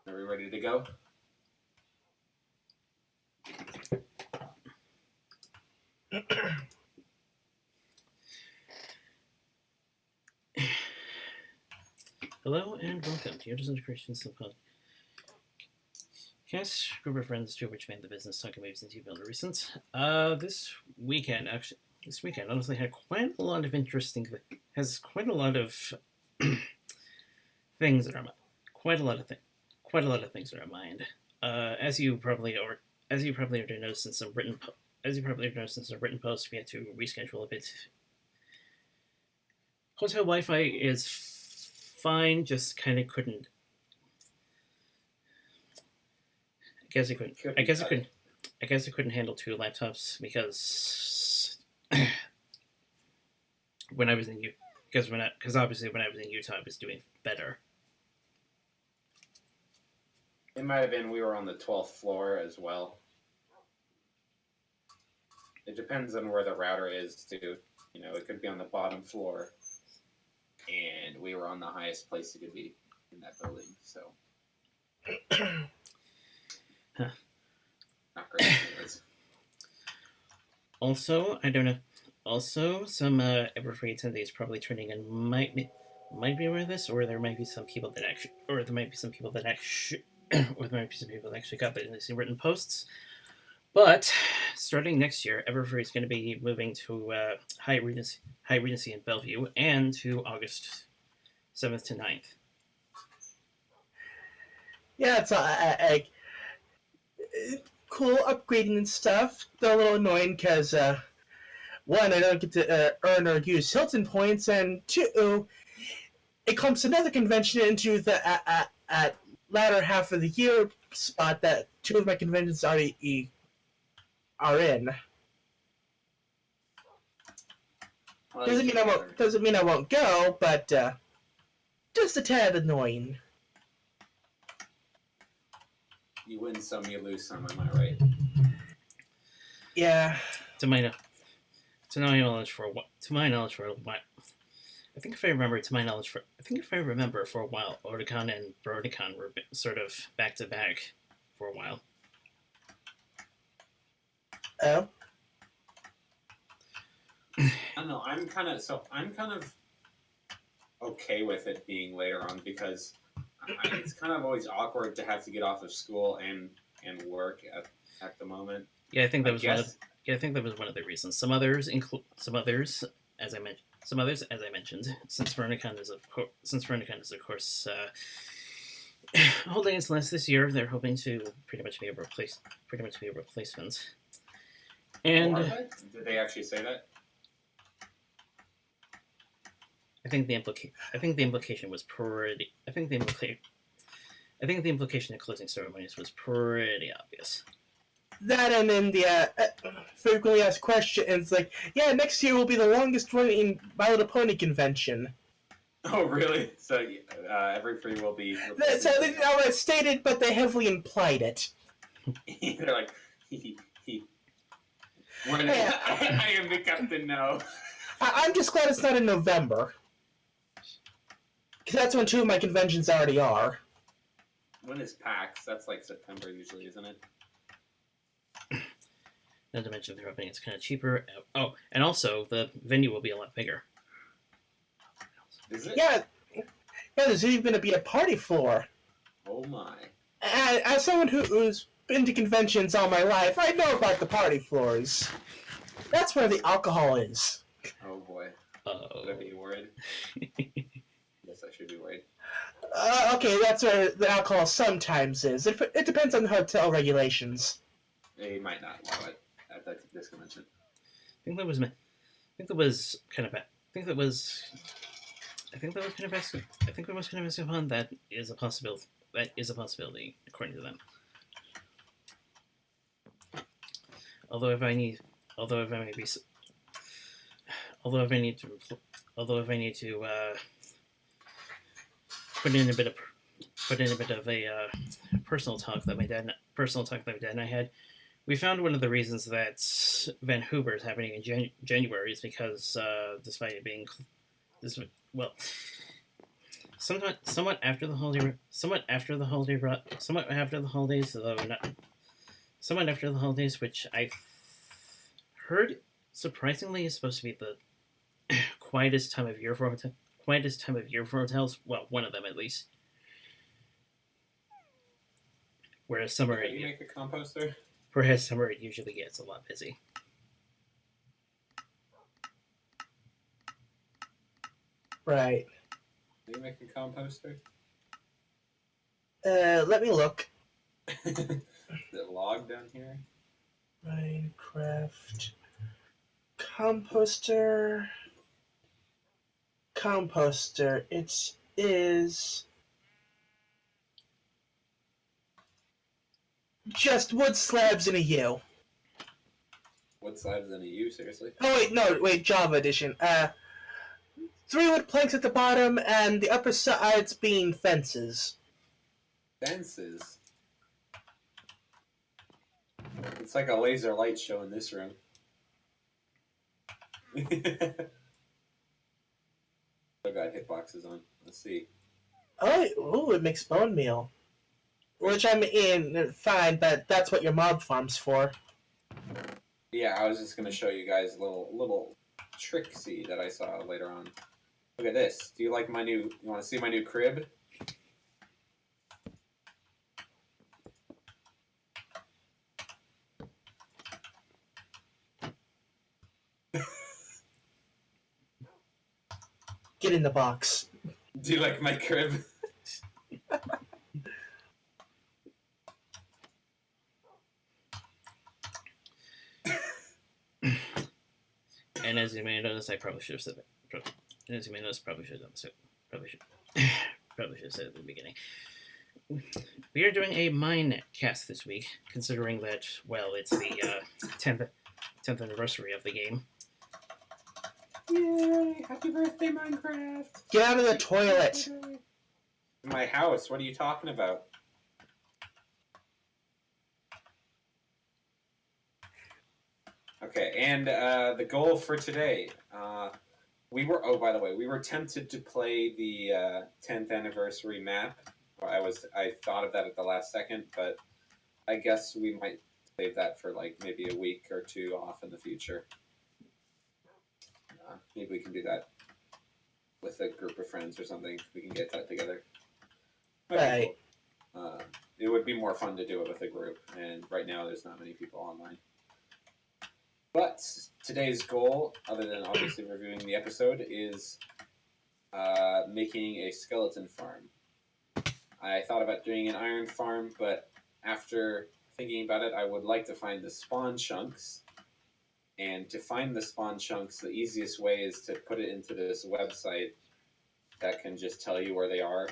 Are we ready to go? Hello and welcome to Yoda Soda Creations, the podcast group of friends to which made the business talking movies and TV builder recent. This weekend honestly had quite a lot of has quite a lot of things in our mind. Quite a lot of things in our mind. As you probably already noticed in some written posts, we had to reschedule a bit. Hotel Wi-Fi is fine, just kind of couldn't. I guess it couldn't handle two laptops because obviously when I was in Utah, I was doing better. It might have been we were on the 12th floor as well. It depends on where the router is, too. You know, it could be on the bottom floor, and we were on the highest place it could be in that building, so. Huh. Not great. Anyways. Also, I don't know. Also, some Everfree attendees probably tuning in might be aware of this, or there might be some people that actually got these written posts. But starting next year, Everfree is going to be moving to High Regency in Bellevue and to August 7th to 9th. Yeah, it's cool upgrading and stuff. Though a little annoying because one, I don't get to earn or use Hilton points, and two, it clumps another convention into the at latter half of the year spot that two of my conventions already are in. Well, Doesn't mean I won't go, but just a tad annoying. You win some, you lose some. Am I right? Yeah. To my knowledge, for a while, I think if I remember for a while, Otakon and Broticon were sort of back to back for a while. Oh. I don't know. I'm kind of okay with it being later on because it's kind of always awkward to have to get off of school and work at the moment. Yeah, I think that was one of the reasons. Some others, as I mentioned, since Broticon is of course holding its last this year, they're hoping to pretty much be a replacement. And did they actually say that? I think the implication was pretty. I think the implication of closing ceremonies was pretty obvious. That and then the frequently asked questions like, yeah, next year will be the longest running My Little Pony convention. Oh, really? So Everfree will be. So they didn't outright state it, but they heavily implied it. They're like, I am the captain now. I'm just glad it's not in November. Because that's when two of my conventions already are. When is PAX? That's like September usually, isn't it? Not to mention they're hoping it's kind of cheaper. Oh, and also the venue will be a lot bigger. Is it? Yeah, there's even going to be a party floor. Oh my. As someone who's been to conventions all my life, I know about the party floors. That's where the alcohol is. Oh boy. Uh-oh. Should I be worried? Yes, I should be worried. Okay, that's where the alcohol sometimes is. It depends on the hotel regulations. They might not allow it at this convention. I think that was kind of based upon that is a possibility. That is a possibility, according to them. Although if I need to put in a bit of a personal talk that my dad and I had. We found one of the reasons that Vancouver is happening in January is because, despite it being, somewhat after the holiday, somewhat after the holiday, somewhat after the holidays, though not somewhat after the holidays, which I heard surprisingly is supposed to be the quietest time of year for hotels. Well, one of them at least. Whereas summer, Can you make a composter? Summer it usually gets a lot busy. Right. Can you make a composter? Let me look. Is it log down here? Minecraft composter. Composter. It is just wood slabs in a U. What size in a U, seriously? Oh wait, no, wait, Java edition. 3 wood planks at the bottom, and the upper sides being fences. Fences? It's like a laser light show in this room. Oh god, hitboxes on. Let's see. Oh, ooh, it makes bone meal. Which I mean, fine, but that's what your mob farm's for. Yeah, I was just gonna show you guys a little tricksy that I saw later on. Look at this. Do you like my new? You want to see my new crib? Get in the box. Do you like my crib? And as you may notice, I probably should have said it. And as you may notice, probably should have done so. Probably should have said it at the beginning. We are doing a Minecast this week, considering that, well, it's the 10th anniversary of the game. Yay! Happy birthday, Minecraft! Get out of the toilet. My house. What are you talking about? Okay, and the goal for today. We were. Oh, by the way, we were tempted to play the 10th anniversary map. I thought of that at the last second, but I guess we might save that for like maybe a week or two off in the future. Maybe we can do that with a group of friends or something. We can get that together. Right. Cool. It would be more fun to do it with a group, and right now there's not many people online. But today's goal, other than obviously reviewing the episode, is making a skeleton farm. I thought about doing an iron farm, but after thinking about it, I would like to find the spawn chunks. And to find the spawn chunks, the easiest way is to put it into this website that can just tell you where they are.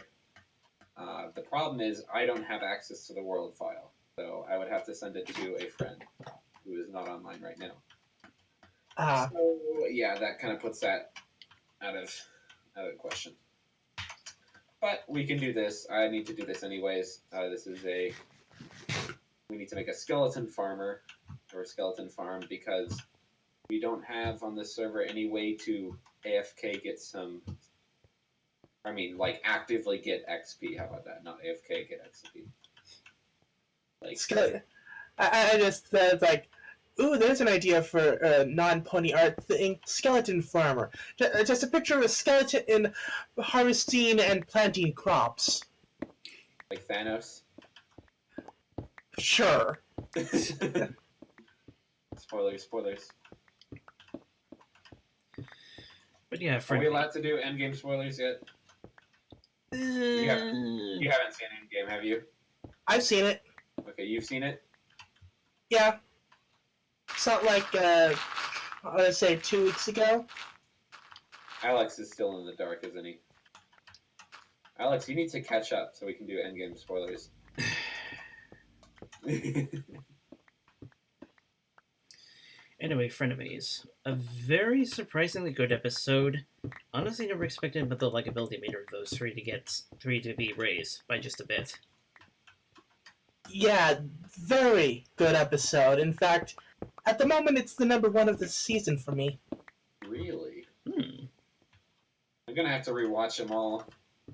The problem is I don't have access to the world file, so I would have to send it to a friend who is not online right now. So yeah, that kind of puts that out of the question. But we can do this. I need to do this anyways. We need to make a skeleton farmer or skeleton farm because we don't have on this server any way to AFK get some. I mean, like actively get XP. How about that? Not AFK get XP. Like I just like, ooh, there's an idea for a non-pony art thing. Skeleton farmer. Just a picture of a skeleton harvesting and planting crops. like Thanos. Sure. Spoilers. But yeah, Are we allowed to do endgame spoilers yet? You haven't seen endgame, have you? I've seen it. Okay, you've seen it? Yeah. It's not like, I want to say 2 weeks ago. Alex is still in the dark, isn't he? Alex, you need to catch up so we can do endgame spoilers. Anyway, Frenemies. A very surprisingly good episode. Honestly, never expected but the likability meter of those three to be raised by just a bit. Yeah, very good episode. In fact, at the moment, it's the number 1 of the season for me. Really? I'm gonna have to rewatch them all.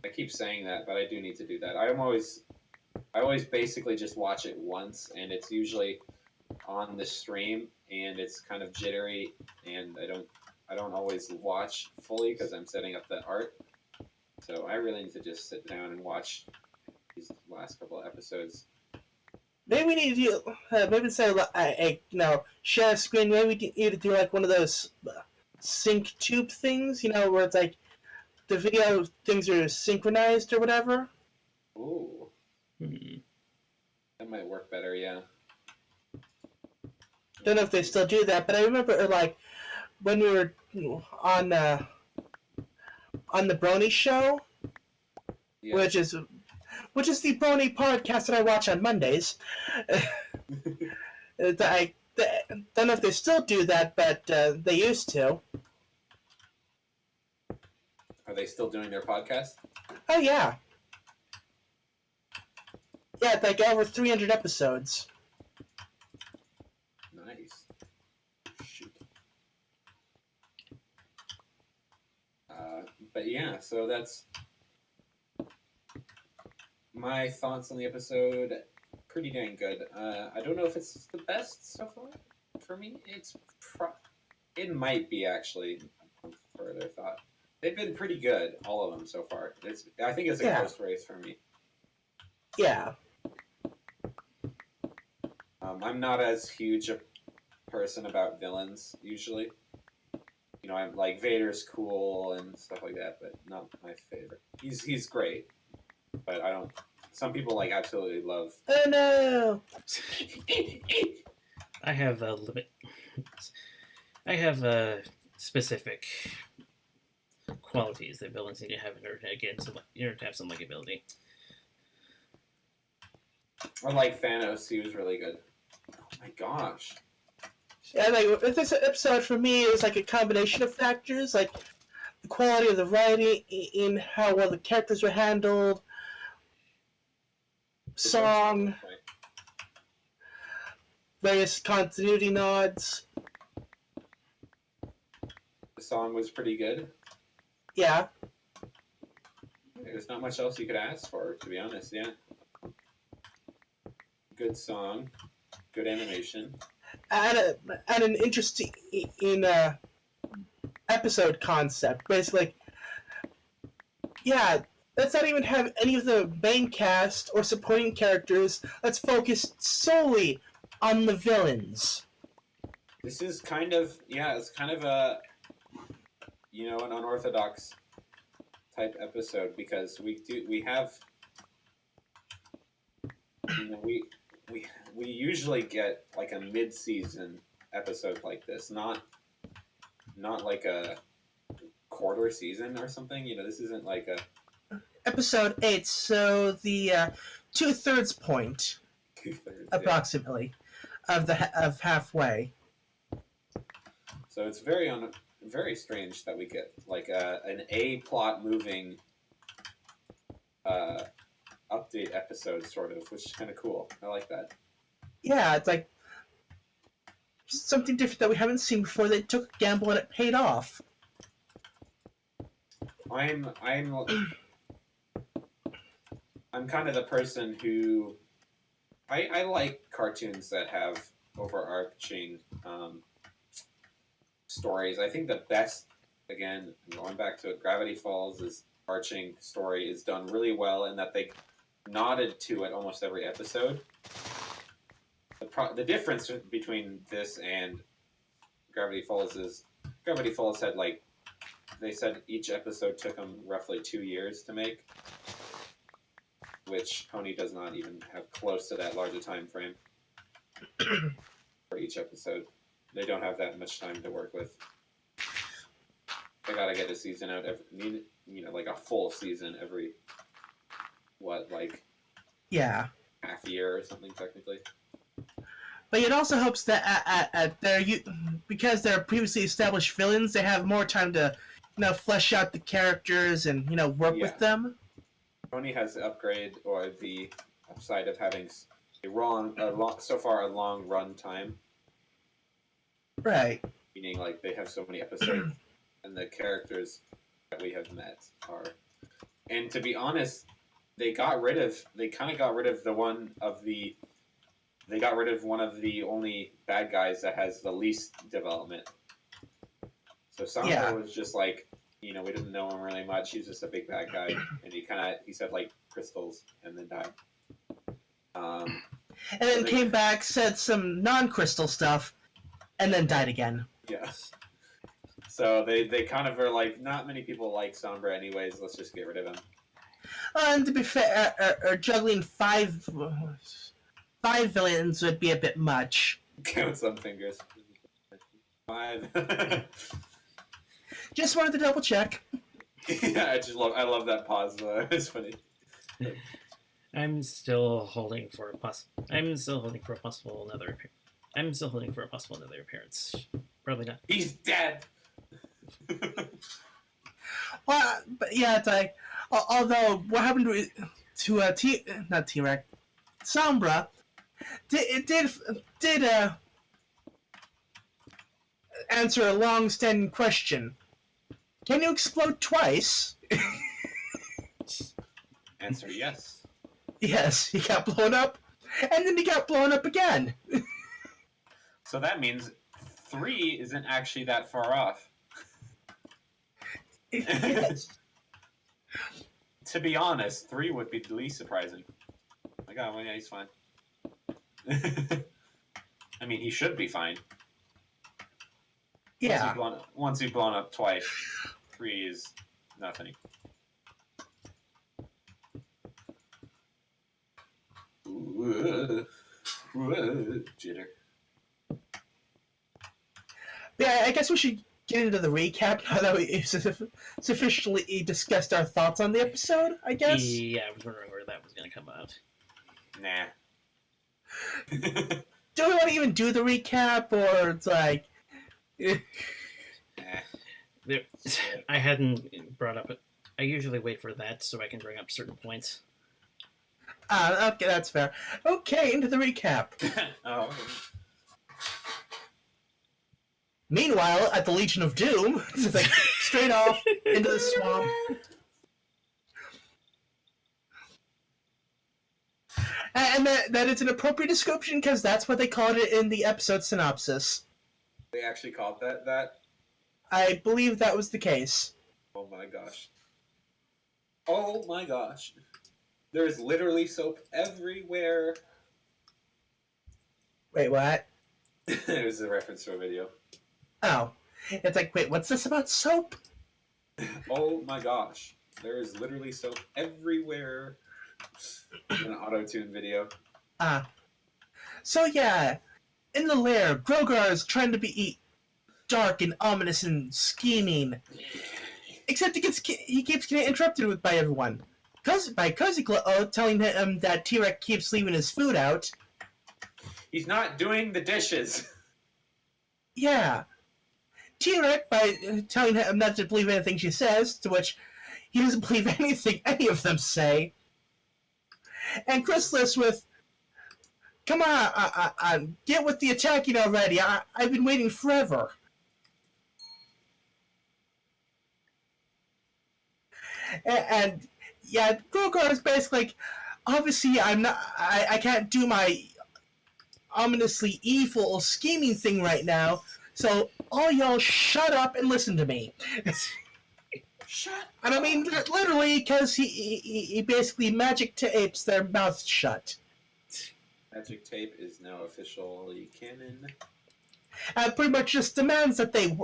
I keep saying that, but I do need to do that. I always basically just watch it once, and it's usually on the stream, and it's kind of jittery, and I don't always watch fully because I'm setting up the art. So I really need to just sit down and watch these last couple of episodes. Maybe we need to do, maybe instead of share a screen, maybe we need to do like one of those sync tube things, where it's like the video things are synchronized or whatever. Ooh, that might work better. Yeah. Don't know if they still do that, but I remember like when we were on the Brony show, Yeah. which is the Brony podcast that I watch on Mondays. I don't know if they still do that, but they used to. Are they still doing their podcast? Oh yeah, yeah, it's like over 300 episodes. Nice. Shoot. But yeah, so that's my thoughts on the episode. Pretty dang good. I don't know if it's the best so far. For me, it might be actually. Further thought, they've been pretty good, all of them so far. I think it's a close race for me. Yeah. I'm not as huge a person about villains usually. I'm like Vader's cool and stuff like that, but not my favorite. He's great, but I don't. Some people like absolutely love. Oh no! I have a limit. I have specific qualities that villains need to have in order to have some likability. I like Thanos. He was really good. Oh my gosh. Yeah, like this episode for me is like a combination of factors, like the quality of the writing, in how well the characters were handled, song, various continuity nods. The song was pretty good. Yeah. There's not much else you could ask for, to be honest. Yeah. Good song, good animation. And an interesting episode concept. Basically, yeah, let's not even have any of the main cast or supporting characters. Let's focus solely on the villains. This is kind of it's kind of a an unorthodox type episode because we have we usually get like a mid-season episode like this, not like a quarter season or something. This isn't like a episode 8, so the 2/3 point, 2/3 approximately, of halfway. So it's very strange that we get like an A plot moving update episode, sort of, which is kind of cool. I like that. Yeah, it's like something different that we haven't seen before. They took a gamble and it paid off. I'm kind of the person who I like cartoons that have overarching stories. I think the best, again, going back to it, Gravity Falls' arching story is done really well in that they nodded to it almost every episode. The difference between this and Gravity Falls is Gravity Falls had they said each episode took them roughly 2 years to make, which Pony does not even have close to that large a time frame for each episode. They don't have that much time to work with. They gotta get a season out like a full season every half year or something technically. But it also helps that because they're previously established villains, they have more time to flesh out the characters and work with them. Pony has the upgrade or the upside of having so far a long run time. Right. Meaning they have so many episodes and the characters that we have met are And to be honest, they kind of got rid of one of the only bad guys that has the least development. So Sombra was just like, we didn't know him really much. He's just a big bad guy, and he said like crystals and then died. And then came back, said some non-crystal stuff, and then died again. Yeah. So they kind of are like, not many people like Sombra anyways. Let's just get rid of him. And to be fair, juggling five villains would be a bit much. Count some fingers. 5. Just wanted to double check. Yeah, I love that pause. It's funny. I'm still holding for a possible another appearance. Probably not. He's dead. Well, but yeah, it's like, although what happened to not T-Rex, Sombra, did answer a long-standing question. Can you explode twice? Answer yes. Yes, he got blown up, and then he got blown up again. So that means 3 isn't actually that far off. Yes. To be honest, 3 would be the least surprising. My God, well, yeah, he's fine. I mean, he should be fine. Yeah. Once you've blown up twice, 3 is nothing. Jitter. Yeah, I guess we should get into the recap now that we sufficiently discussed our thoughts on the episode, I guess. Yeah, I was wondering where that was going to come out. Nah. Do we want to even do the recap, or it's like... I hadn't brought up it. I usually wait for that so I can bring up certain points. Okay, that's fair. Okay, into the recap. Oh. Meanwhile, at the Legion of Doom, it's like straight off into the swamp. And that is an appropriate description because that's what they called it in the episode synopsis. They actually called that? I believe that was the case. Oh my gosh. Oh my gosh. There's literally soap everywhere. Wait, what? It was a reference to a video. Oh. It's like, wait, what's this about soap? Oh my gosh. There is literally soap everywhere. An auto-tune video. So yeah, in the lair, Grogar is trying to be dark and ominous and scheming. Except he keeps getting interrupted by everyone. By Cozy Glow telling him that T-Rex keeps leaving his food out. He's not doing the dishes. Yeah. T-Rex by telling him not to believe anything she says, to which he doesn't believe anything any of them say. And Chrysalis with, come on, get with the attacking already. I've been waiting forever. And yeah, Grogar is basically like, obviously I can't do my ominously evil scheming thing right now, so all y'all shut up and listen to me. Shut And I mean, literally, because he basically magic tapes their mouths shut. Magic tape is now officially canon. And pretty much just demands that they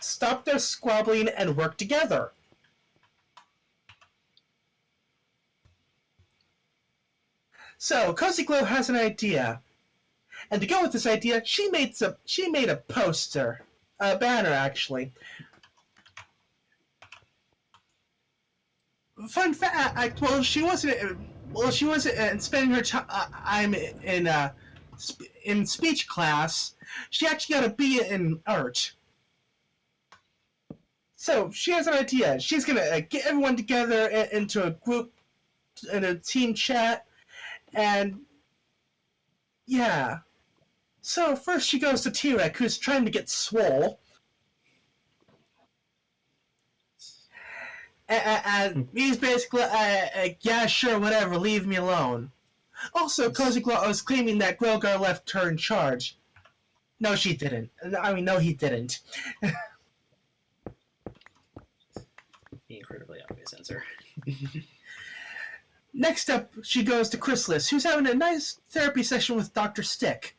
stop their squabbling and work together. So, Cozy Glow has an idea. And to go with this idea, she made a poster. A banner, actually. Fun fact, she wasn't spending her time in speech class. She actually got a B in art. So, she has an idea. She's gonna get everyone together into a group, in a team chat, and yeah. So first she goes to T-Rex, who's trying to get swole. And he's basically, yeah, sure, whatever, leave me alone. Also, Cozy Glow was claiming that Grogar left her in charge. No, she didn't. I mean, no, he didn't. The incredibly obvious answer. Next up, she goes to Chrysalis, who's having a nice therapy session with Dr. Stick.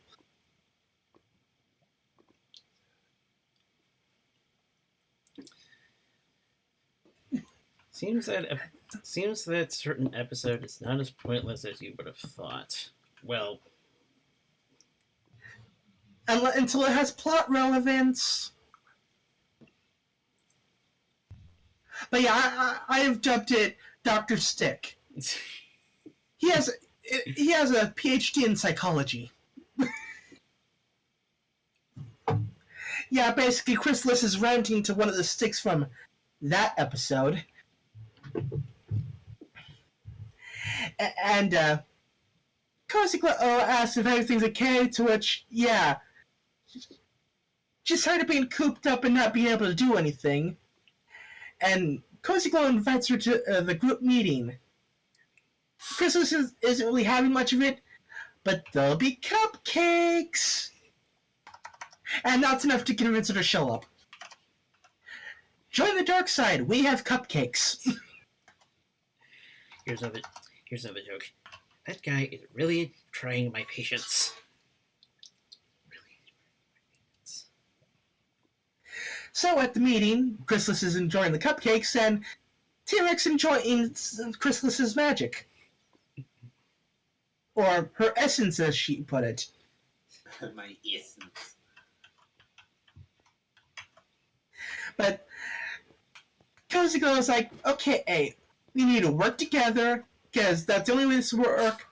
Seems that certain episode is not as pointless as you would have thought. Well, Until it has plot relevance. But yeah, I have dubbed it Dr. Stick. He has a PhD in psychology. Yeah, basically, Chrysalis is ranting to one of the sticks from that episode. And Cozy Glow asks if everything's okay, to which, yeah, she's tired of being cooped up and not being able to do anything. And Cozy Glow invites her to the group meeting. Chrysalis isn't really having much of it, but there'll be cupcakes! And that's enough to convince her to show up. Join the dark side, we have cupcakes. here's another joke. That guy is really trying my patience. So at the meeting, Chrysalis is enjoying the cupcakes, and T-Rex enjoying Chrysalis's magic. Or her essence, as she put it. My essence. But Cozy Glow is like, okay, hey, we need to work together, because that's the only way this will work.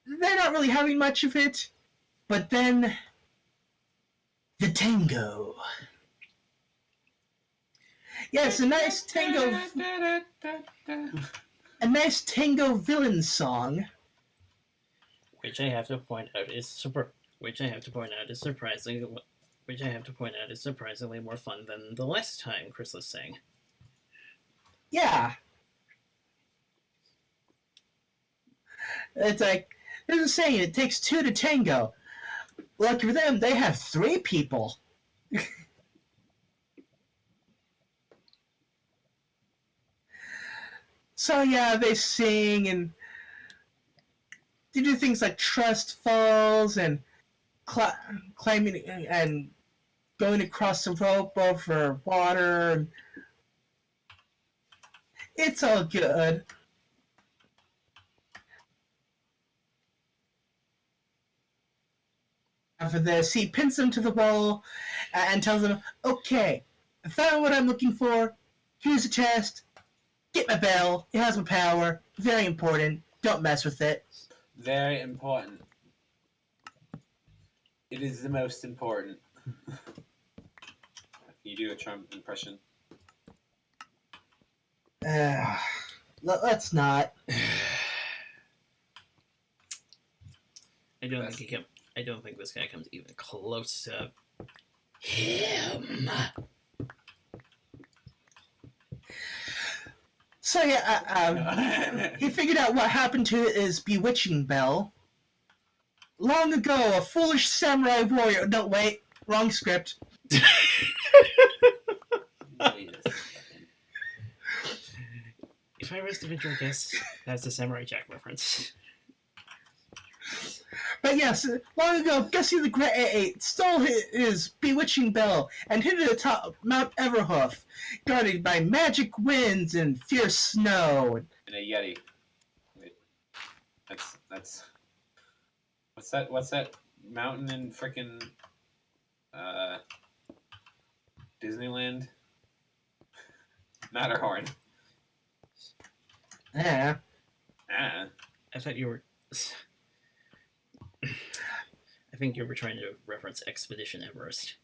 They're not really having much of it, but then the tango. Yes, a nice tango villain song. Which I have to point out is surprisingly more fun than the last time Chrysalis sang. Yeah. It's like, there's a saying, it takes two to tango. Lucky for them, they have 3 people. So yeah, they sing and they do things like trust falls and climbing and going across the rope over water. It's all good. After this, he pins them to the wall and tells them, okay, I found what I'm looking for. Here's a chest. Get my bell. It has my power. Very important. Don't mess with it. Very important. It is the most important. Can you do a Trump impression? Let's not. I don't think this guy comes even close to him. So yeah, he figured out what happened to his bewitching bell. Long ago, a foolish samurai warrior. No, wait, wrong script. If I was to venture a guess, that's the Samurai Jack reference. But yes, long ago, Gussie the Great stole his bewitching bell and hid it atop Mount Everhoof, guarded by magic winds and fierce snow. And a Yeti. Wait. That's... What's that mountain in frickin' Disneyland? Matterhorn. Yeah. Ah. I thought you were... I think you were trying to reference Expedition Everest.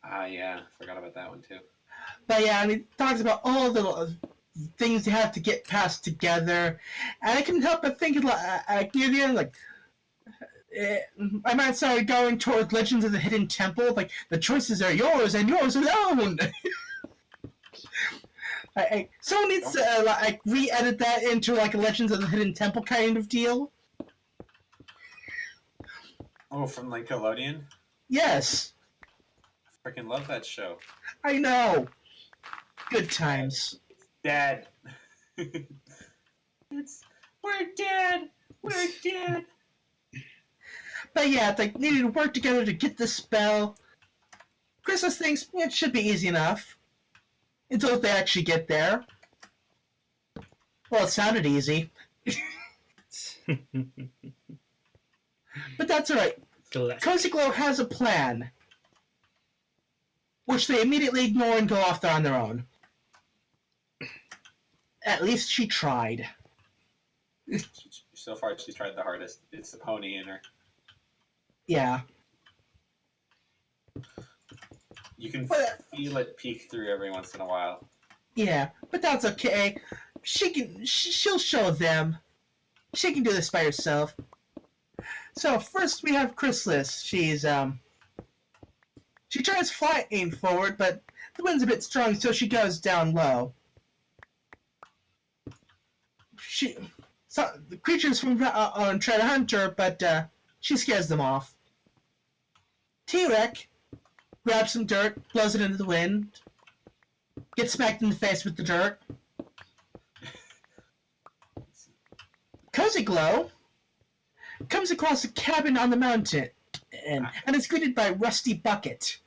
Yeah. Forgot about that one, too. But yeah, I mean, it talks about all the things you have to get past together. And I couldn't help but think, near the end, my mind started going toward Legends of the Hidden Temple. Like, the choices are yours and yours alone. Someone needs to like re-edit that into like a Legends of the Hidden Temple kind of deal. Oh, from Nickelodeon? Yes, I freaking love that show. I know. Good times. Dad. We're dead. We're dead. But yeah, they needed to work together to get the spell. Chrysalis thinks it should be easy enough until they actually get there. Well, it sounded easy, but that's alright. Cozy Glow has a plan, which they immediately ignore and go off there on their own. At least she tried. So far, she's tried the hardest. It's the pony in her. Yeah. You can feel it peek through every once in a while. Yeah, but that's okay. She'll show them. She can do this by herself. So first we have Chrysalis. She tries flying forward, but the wind's a bit strong, so she goes down low. So the creatures from try to hunt her, but she scares them off. T-Rex grabs some dirt, blows it into the wind, gets smacked in the face with the dirt. Cozy Glow comes across a cabin on the mountain and is greeted by Rusty Bucket.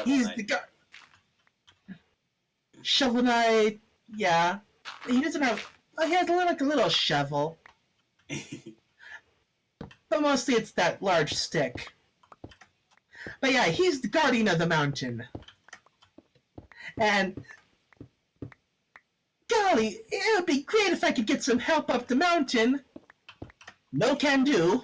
He's the guy. Shovel Knight, yeah. He doesn't have. He has like a little shovel, but mostly it's that large stick. But yeah, he's the guardian of the mountain. And golly, it would be great if I could get some help up the mountain. No can do.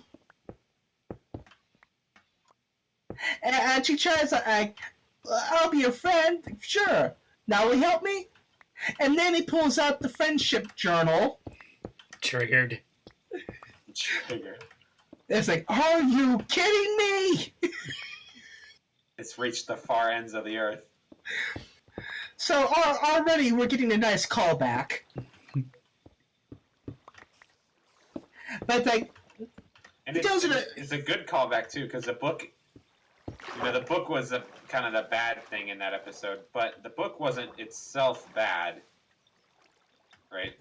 And she tries, I'll be your friend. Sure. Now will you help me? And then he pulls out the friendship journal. Triggered. It's like, are you kidding me? It's reached the far ends of the earth. So already we're getting a nice callback. But like, and it's a good callback too, because the book, the book was kind of the bad thing in that episode, but the book wasn't itself bad, right?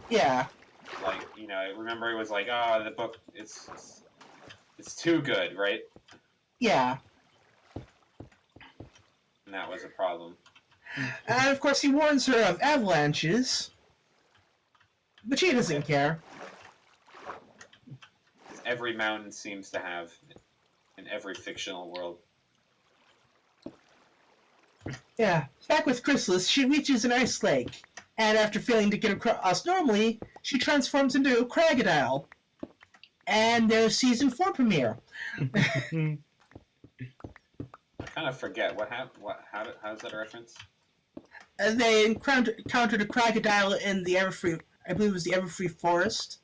Yeah. Like, remember it was like, oh, the book it's too good, right? Yeah. And that was a problem. And of course he warns her of avalanches, but she doesn't care. Every mountain seems to have in every fictional world. Yeah. Back with Chrysalis, she reaches an ice lake, and after failing to get across normally, she transforms into a crocodile. And there's season 4 premiere. I kind of forget what happened. How's that a reference? They encountered a crocodile in the Everfree, I believe it was the Everfree Forest.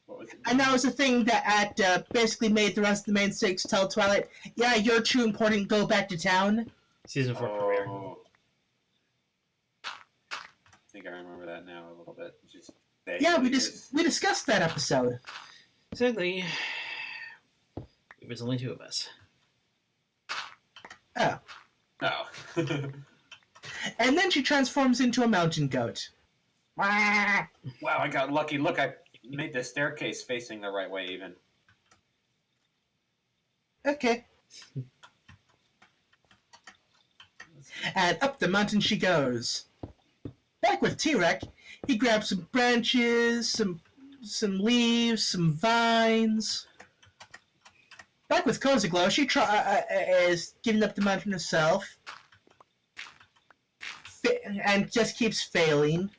What was it? And that was the thing that basically made the rest of the main six tell Twilight, yeah, you're too important, go back to town. Season 4 premiere. I think I remember that now a little bit. Yeah, we discussed that episode. Sadly, it was only 2 of us. Oh. Oh. And then she transforms into a mountain goat. Wow, I got lucky. Look, I made the staircase facing the right way even. Okay. And up the mountain she goes. Back with T-Rex, he grabs some branches, some leaves, some vines. Back with Cozy Glow, she is giving up the mountain herself. And just keeps failing.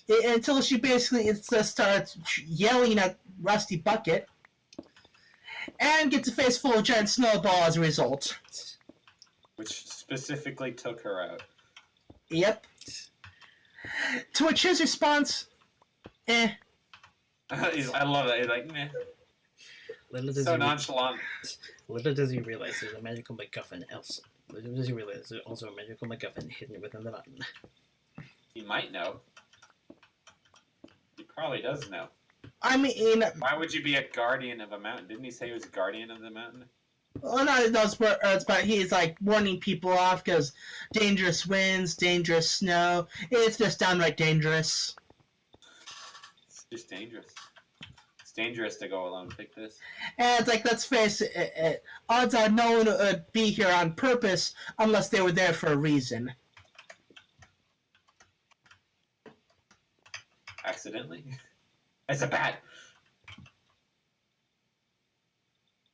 Until she basically starts yelling at Rusty Bucket. And gets a face full of giant snowball as a result. Which specifically took her out. Yep. To which his response, eh. I love that. He's like, meh. So nonchalant. Little does he realize there's a magical MacGuffin Does he realize there's also a magical MacGuffin hidden within the mountain? He might know. He probably does know. I mean, Why would you be a guardian of a mountain? Didn't he say he was a guardian of the mountain? well, not those words, but he's like warning people off because dangerous winds, dangerous snow. It's just downright dangerous. It's just dangerous. It's dangerous to go alone like this. And it's like, let's face it, odds are no one would be here on purpose unless they were there for a reason. Accidentally? It's a bat!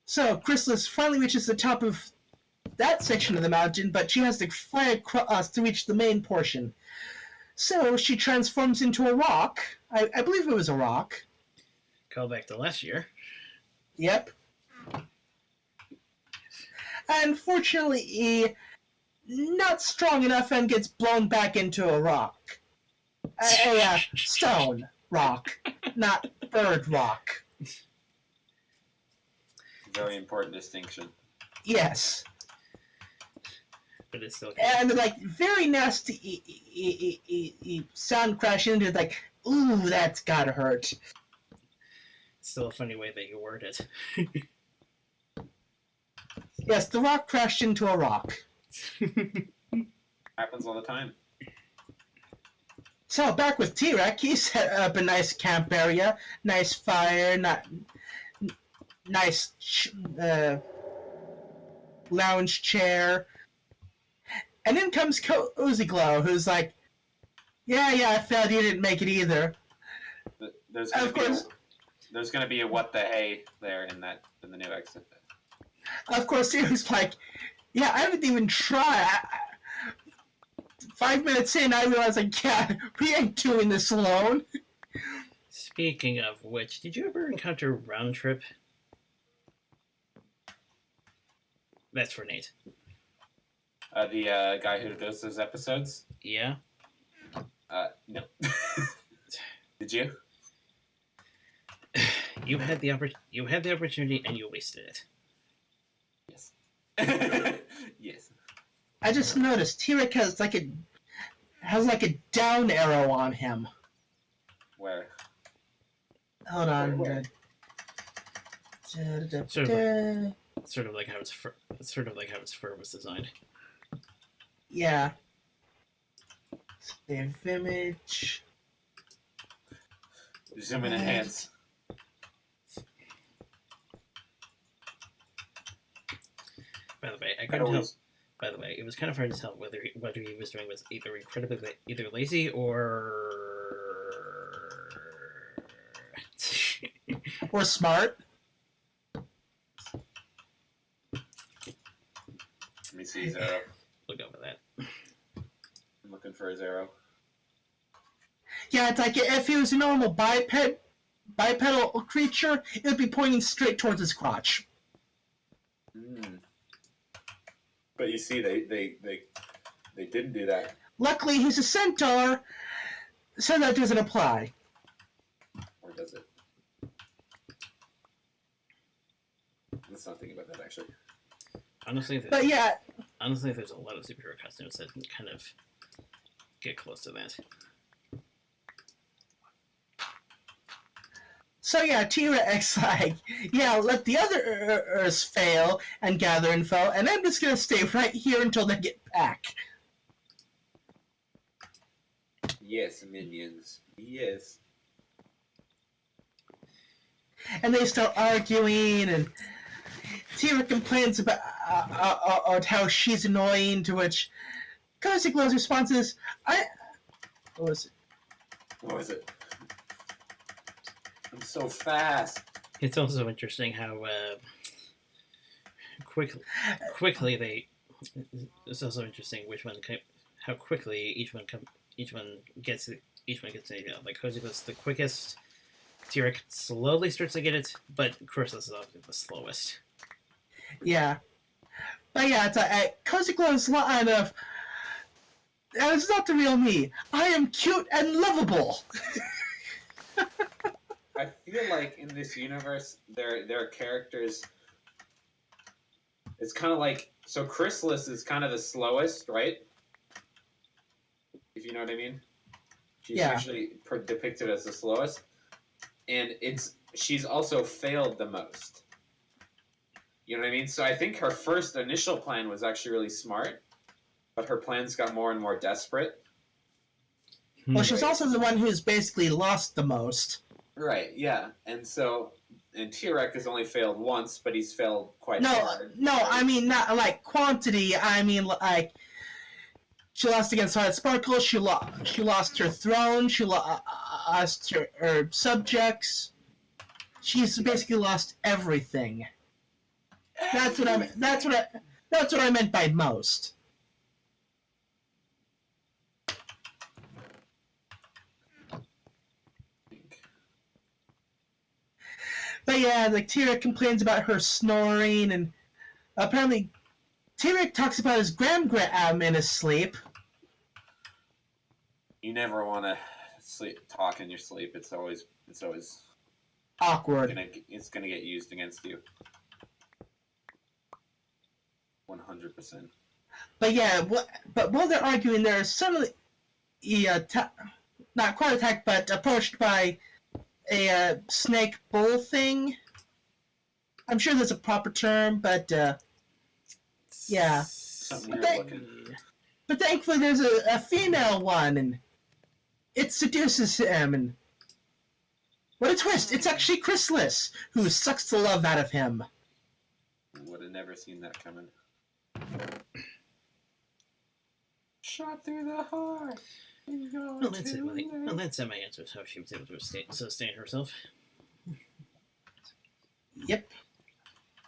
So, Chrysalis finally reaches the top of that section of the mountain, but she has to fly across to reach the main portion. So, she transforms into a rock. I believe it was a rock. Call back to last year. Yep. Unfortunately, not strong enough and gets blown back into a rock. A stone rock, not bird rock. Very important distinction. Yes. But it's still And like very nasty sound crash into it, like, ooh, that's gotta hurt. still a funny way that you word it. Yes, the rock crashed into a rock. Happens all the time. So back with T-Rex, he set up a nice camp area, nice fire, nice lounge chair. And in comes Cozy Glow, who's like, yeah, I failed, you didn't make it either. There's Of course. There's gonna be a what the hey there in the new exit. Of course, he was like, yeah, I didn't even try. 5 minutes in, I realized, like, yeah, we ain't doing this alone. Speaking of which, did you ever encounter Round Trip? That's for Nate. The guy who does those episodes? Yeah? No. Did you? You had the opportunity and you wasted it. Yes. Yes. I just noticed T-Rex has like a down arrow on him. Where? Hold on. Where? Sort of like how its fur was designed. Yeah. Save image. Zoom in enhance. By the way, I couldn't tell. By the way, it was kind of hard to tell whether what he was doing was either lazy or Or smart. Let me see his arrow. We'll go with that. I'm looking for his arrow. Yeah, it's like if he was a normal bipedal creature, it would be pointing straight towards his crotch. Mm. But you see, they didn't do that. Luckily, he's a centaur, so that doesn't apply. Or does it? Let's not think about that, actually. Honestly, But yeah, there's a lot of superhero costumes that kind of get close to that. so yeah, T-Rex like, yeah, let the others fail and gather info, and I'm just gonna stay right here until they get back. Yes, minions. Yes. And they start arguing, and T-Rex complains about how she's annoying, to which Cozy Glow's response is, what was it? What was it? I'm so fast. It's also interesting how quickly they. It's also interesting how quickly each one gets it. Like Cozy Glow's the quickest. T-Rex slowly starts to get it, but Chrysalis is often the slowest. Yeah. But yeah, it's Cozy Glow's line of, it's not the real me. I am cute and lovable. I feel like in this universe, there are characters. It's kind of like, so Chrysalis is kind of the slowest, right? If you know what I mean. She's usually depicted as the slowest, and she's also failed the most. You know what I mean? So I think her first initial plan was actually really smart, but her plans got more and more desperate. Well, she's also the one who's basically lost the most. Right, yeah. And T-Rex has only failed once, but he's failed quite hard. No, right? I mean, not like quantity, I mean, like, she lost against Hard Sparkle, she lost her throne, she lost her subjects. She's basically lost everything. That's what I meant by most. But yeah, like T-Rex complains about her snoring, and apparently T-Rex talks about his gram in his sleep. You never want to talk in your sleep. It's always awkward. It's gonna get used against you. 100%. But yeah, but while they're arguing, they're suddenly not quite attacked, but approached by a snake bull thing. I'm sure there's a proper term, but yeah. Something weird looking. But thankfully, there's a female one, and it seduces him. And what a twist! It's actually Chrysalis who sucks the love out of him. Would have never seen that coming. Shot through the heart. Well, that's it. Well, that's my answer. How she was able to sustain herself. Yep.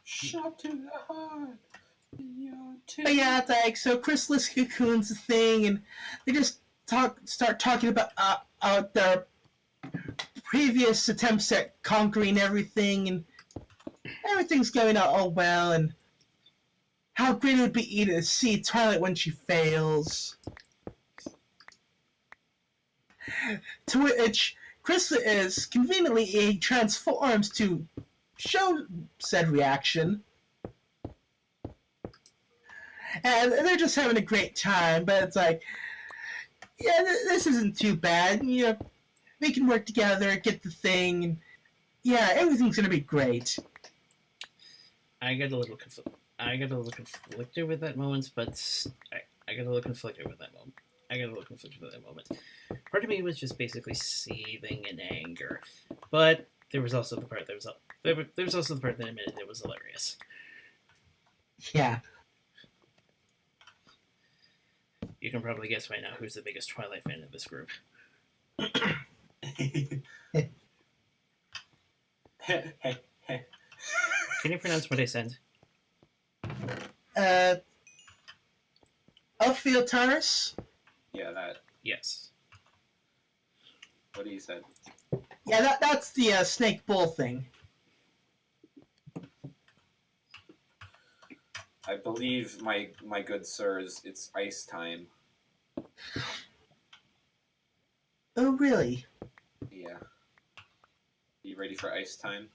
Shot to the heart. But yeah, it's like, so Chrysalis cocoons the thing, and they just start talking about their previous attempts at conquering everything, and everything's going out all well, and how great it would be to see Twilight when she fails. To which Chrysalis conveniently transforms to show said reaction. And they're just having a great time, but it's like, yeah, this isn't too bad. You know, we can work together, get the thing, and yeah, everything's gonna be great. I got a little conflicted with that moment, but I got a little conflicted with that moment. Part of me was just basically seething in anger, but there was also the part that admitted it was hilarious. Yeah. You can probably guess right now who's the biggest Twilight fan of this group. Can you pronounce what I said? Ophiotars? Yeah, that. Yes. What he said. Yeah, that's the snake bull thing. I believe, my good sirs, it's ice time. Oh, really? Yeah. You ready for ice time?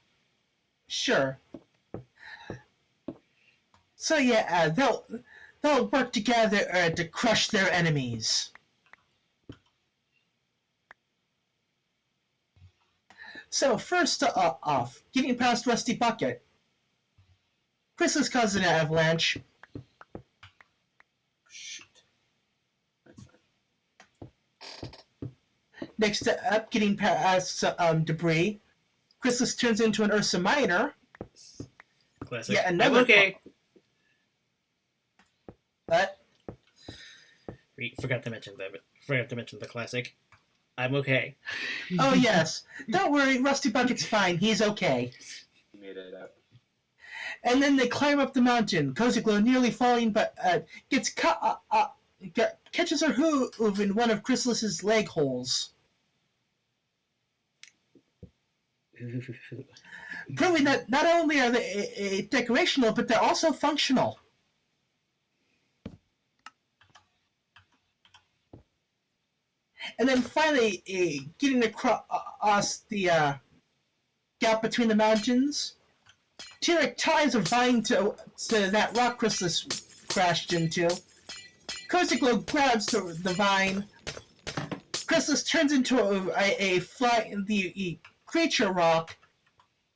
Sure. So yeah, they'll work together to crush their enemies. So first off, getting past Rusty Bucket. Chrysalis caused an avalanche. Shoot. That's fine. Next up, getting past debris. Chrysalis turns into an Ursa Minor. Classic. Yeah, I'm okay. What? Forgot to mention the classic. I'm okay. Oh yes. Don't worry, Rusty Bucket's fine. He's okay. You made it up. And then they climb up the mountain. Cozy Glow nearly falling, but gets catches her hoof in one of Chrysalis's leg holes, proving that not only are they decorational, but they're also functional. And then finally, getting across the gap between the mountains, Tyrek ties a vine to that rock Chrysalis crashed into. Cozy Glow grabs the vine. Chrysalis turns into the creature rock,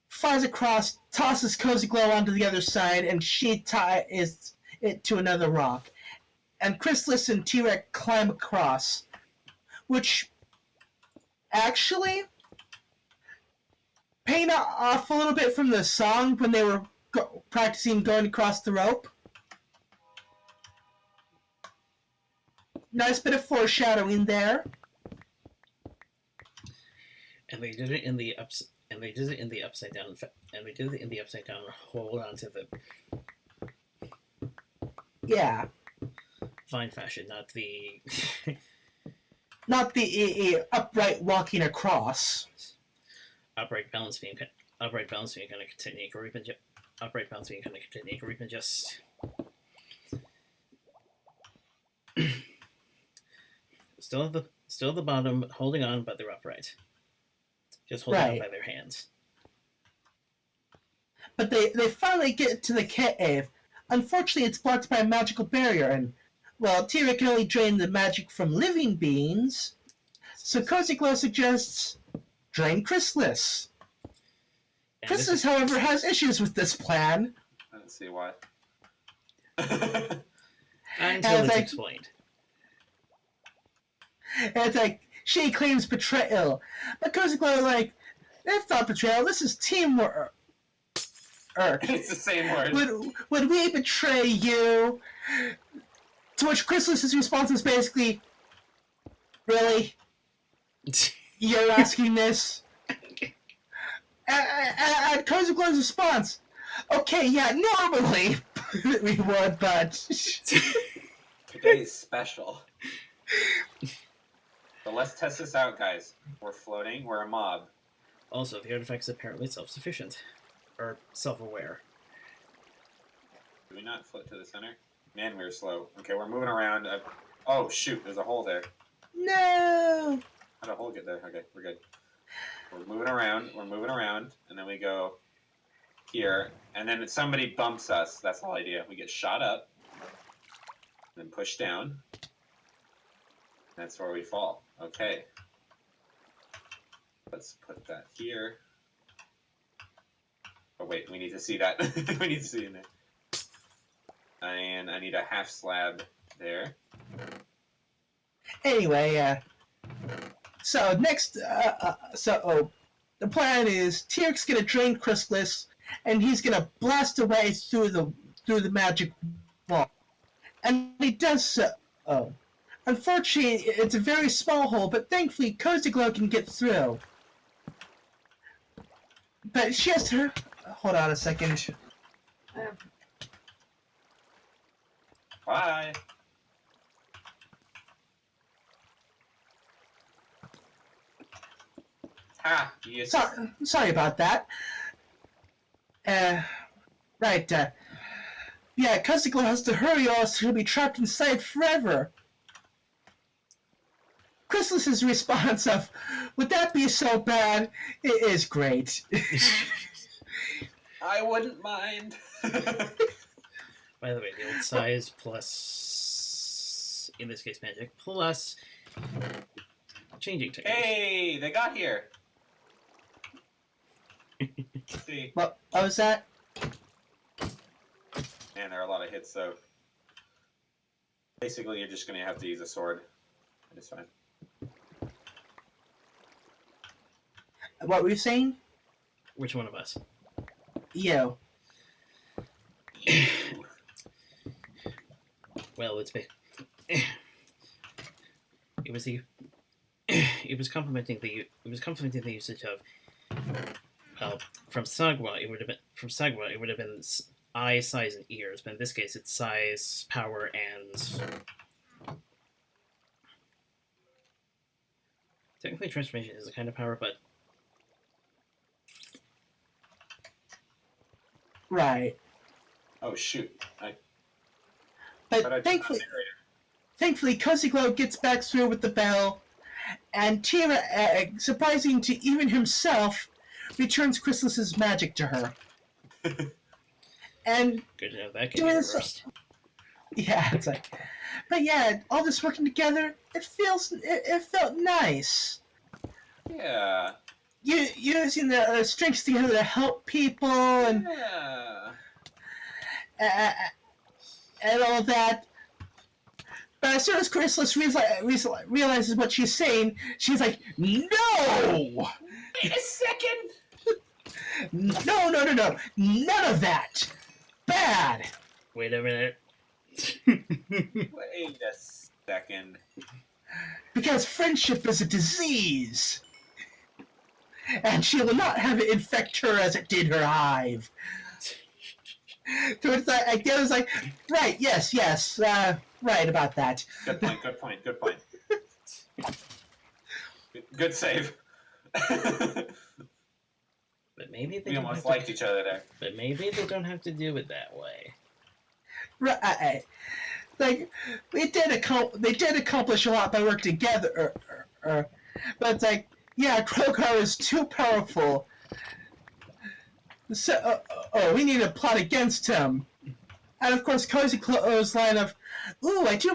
flies across, tosses Cozy Glow onto the other side, and she ties it to another rock. And Chrysalis and Tyrek climb across, which actually paying off a little bit from the song when they were practicing going across the rope. Nice bit of foreshadowing there. And they did it in the upside down. And they did it in the upside down. Hold on to the vine fashion, not the upright walking across. Upright balance being kind of technique, or even upright balance being kind of technique, or even just still at the bottom, holding on, but they're upright. Just holding on by their hands. But they finally get to the cave. Unfortunately, it's blocked by a magical barrier, and Tyrek can only drain the magic from living beings. So Cozy Glow suggests drain Chrysalis. Chrysalis, however, has issues with this plan. I don't see why. Until it's explained. And it's like, she claims betrayal. But Cozy Glow that's not betrayal, this is teamwork. It's the same word. Would we betray you? To which Chrysalis' response is basically, really? You're asking this? And Cozy Glow's response, okay, yeah, normally we would, but... Today's special. So let's test this out, guys. We're floating, we're a mob. Also, the artifact's apparently self-sufficient. Or self-aware. Do we not float to the center? Man, we're slow. Okay, we're moving around. Oh, shoot, there's a hole there. No! How'd a hole get there? Okay, we're good. We're moving around, and then we go here, and then somebody bumps us. That's the whole idea. We get shot up, then pushed down. That's where we fall. Okay. Let's put that here. Oh wait, we need to see that. We need to see in there. And I need a half slab there. Anyway, so next, the plan is Tyrek's gonna drain Chrysalis, and he's gonna blast away through the magic wall, and he does so. Unfortunately, it's a very small hole, but thankfully Cozy Glow can get through. But she has to. Hold on a second. Bye. Ha! Yes. Sorry about that. Right. Yeah, Cozy Glow has to hurry, or else he'll be trapped inside forever. Chrysalis' response of, would that be so bad? It is great. I wouldn't mind. By the way, the old size plus, in this case, magic, plus changing technique. Hey, they got here. See. What was that? Man, there are a lot of hits, though. Basically, you're just going to have to use a sword. It's fine. What were you saying? Which one of us? You. Well, it was complimenting the usage of, well, from Sagwa it would have been eye, size, and ears, but in this case it's size, power, and technically transformation is a kind of power, but Right. Oh shoot! But thankfully, Cozy Glow gets back through with the bell, and Tira, surprising to even himself, returns Chrysalis' magic to her. And Good to know that can be doing this, reversed. yeah, it's like, but yeah, all this working together, it felt nice. Yeah. Using the strengths together to help people and Yeah. and all that. But as soon as Chrysalis realizes what she's saying, she's like, "No! Wait a second! No! None of that! Bad!" Wait a minute. Wait a second. Because friendship is a disease. And she will not have it infect her as it did her hive. So it's like, I was like, right, yes, right about that. Good point. Good save. But maybe they We don't almost have liked to, each other there. But maybe they don't have to do it that way. Right. Like, they did accomplish a lot by working together, but it's like, yeah, Krogar is too powerful. So, we need to plot against him. And of course, Cozy Clo's line of, "Ooh, I do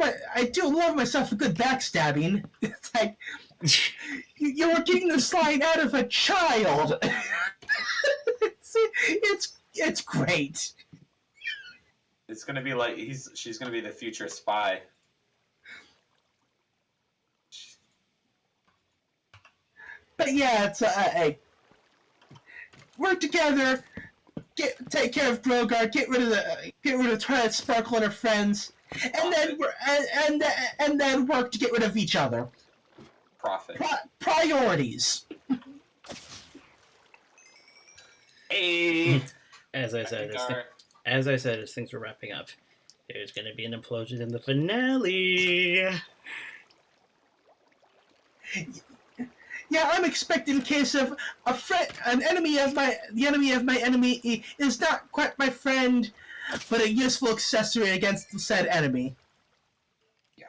love myself a good backstabbing." It's like, you were getting this line out of a child. it's great. It's gonna be like she's gonna be the future spy. But yeah, it's work together, take care of Grogar, get rid of Twilight Sparkle and her friends, and then work to get rid of each other. Profit. Priorities. Hey. As I said, as things were wrapping up, there's going to be an implosion in the finale. Yeah, I'm expecting a case of the enemy of my enemy is not quite my friend, but a useful accessory against the said enemy. Yeah.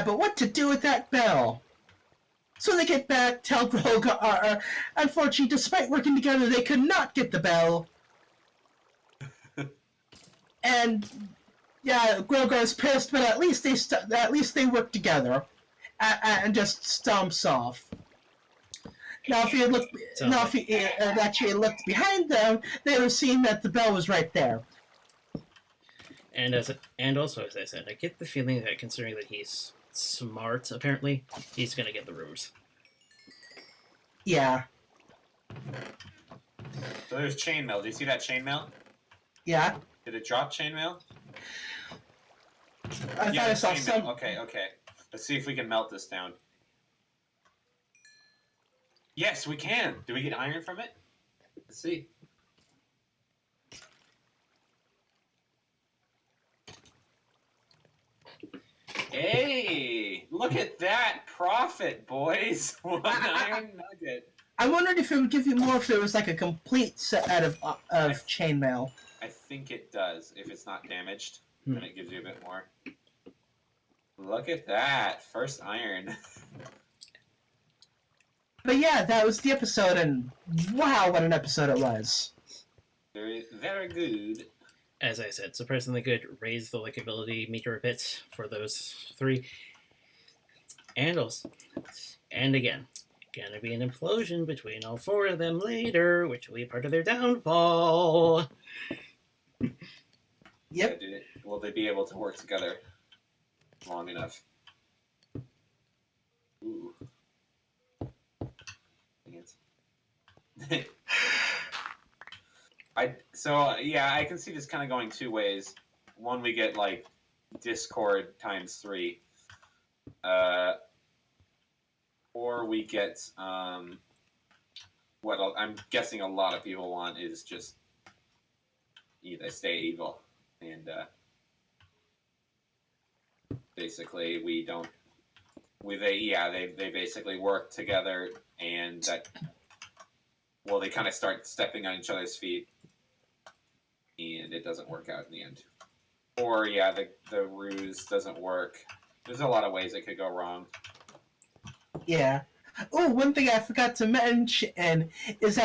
But what to do with that bell? So they get back, tell Grogar, unfortunately, despite working together, they could not get the bell. And yeah, Grogar's pissed, but at least they work together, and just stomps off. Now, if he had actually looked behind them, they would have seen that the bell was right there. And also, as I said, I get the feeling that considering that he's smart, apparently, he's going to get the rooms. Yeah. So there's chainmail. Do you see that chainmail? Yeah. Did it drop chainmail? I thought I saw some. Okay. Let's see if we can melt this down. Yes, we can. Do we get iron from it? Let's see. Hey, look at that profit, boys! One iron nugget. I wondered if it would give you more if there was like a complete set out of chainmail. I think it does. If it's not damaged, then it gives you a bit more. Look at that. First iron. But yeah, that was the episode, and wow, what an episode it was. Very, very good. As I said, surprisingly good. Raise the likability meter a bit for those three. And again, gonna be an implosion between all four of them later, which will be part of their downfall. Yep. Will they be able to work together long enough? Ooh. I can see this kind of going two ways. One, we get like Discord times 3, or we get what I'm guessing a lot of people want is just they stay evil, and basically they basically work together, and that. Well, they kind of start stepping on each other's feet, and it doesn't work out in the end. Or, the ruse doesn't work. There's a lot of ways it could go wrong. Yeah. Oh, one thing I forgot to mention is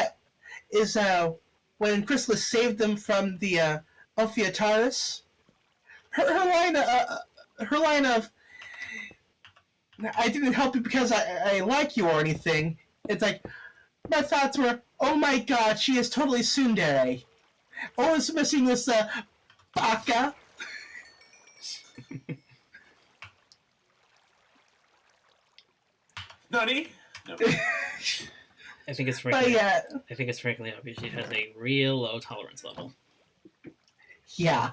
when Chrysalis saved them from the Ophiutarus, her line of "I didn't help you because I like you" or anything. It's like my thoughts were, "Oh my God, she is totally tsundere. All is missing this baka." Nani? No. I think it's But frankly, yeah, I think it's frankly obvious she has a real low tolerance level. yeah.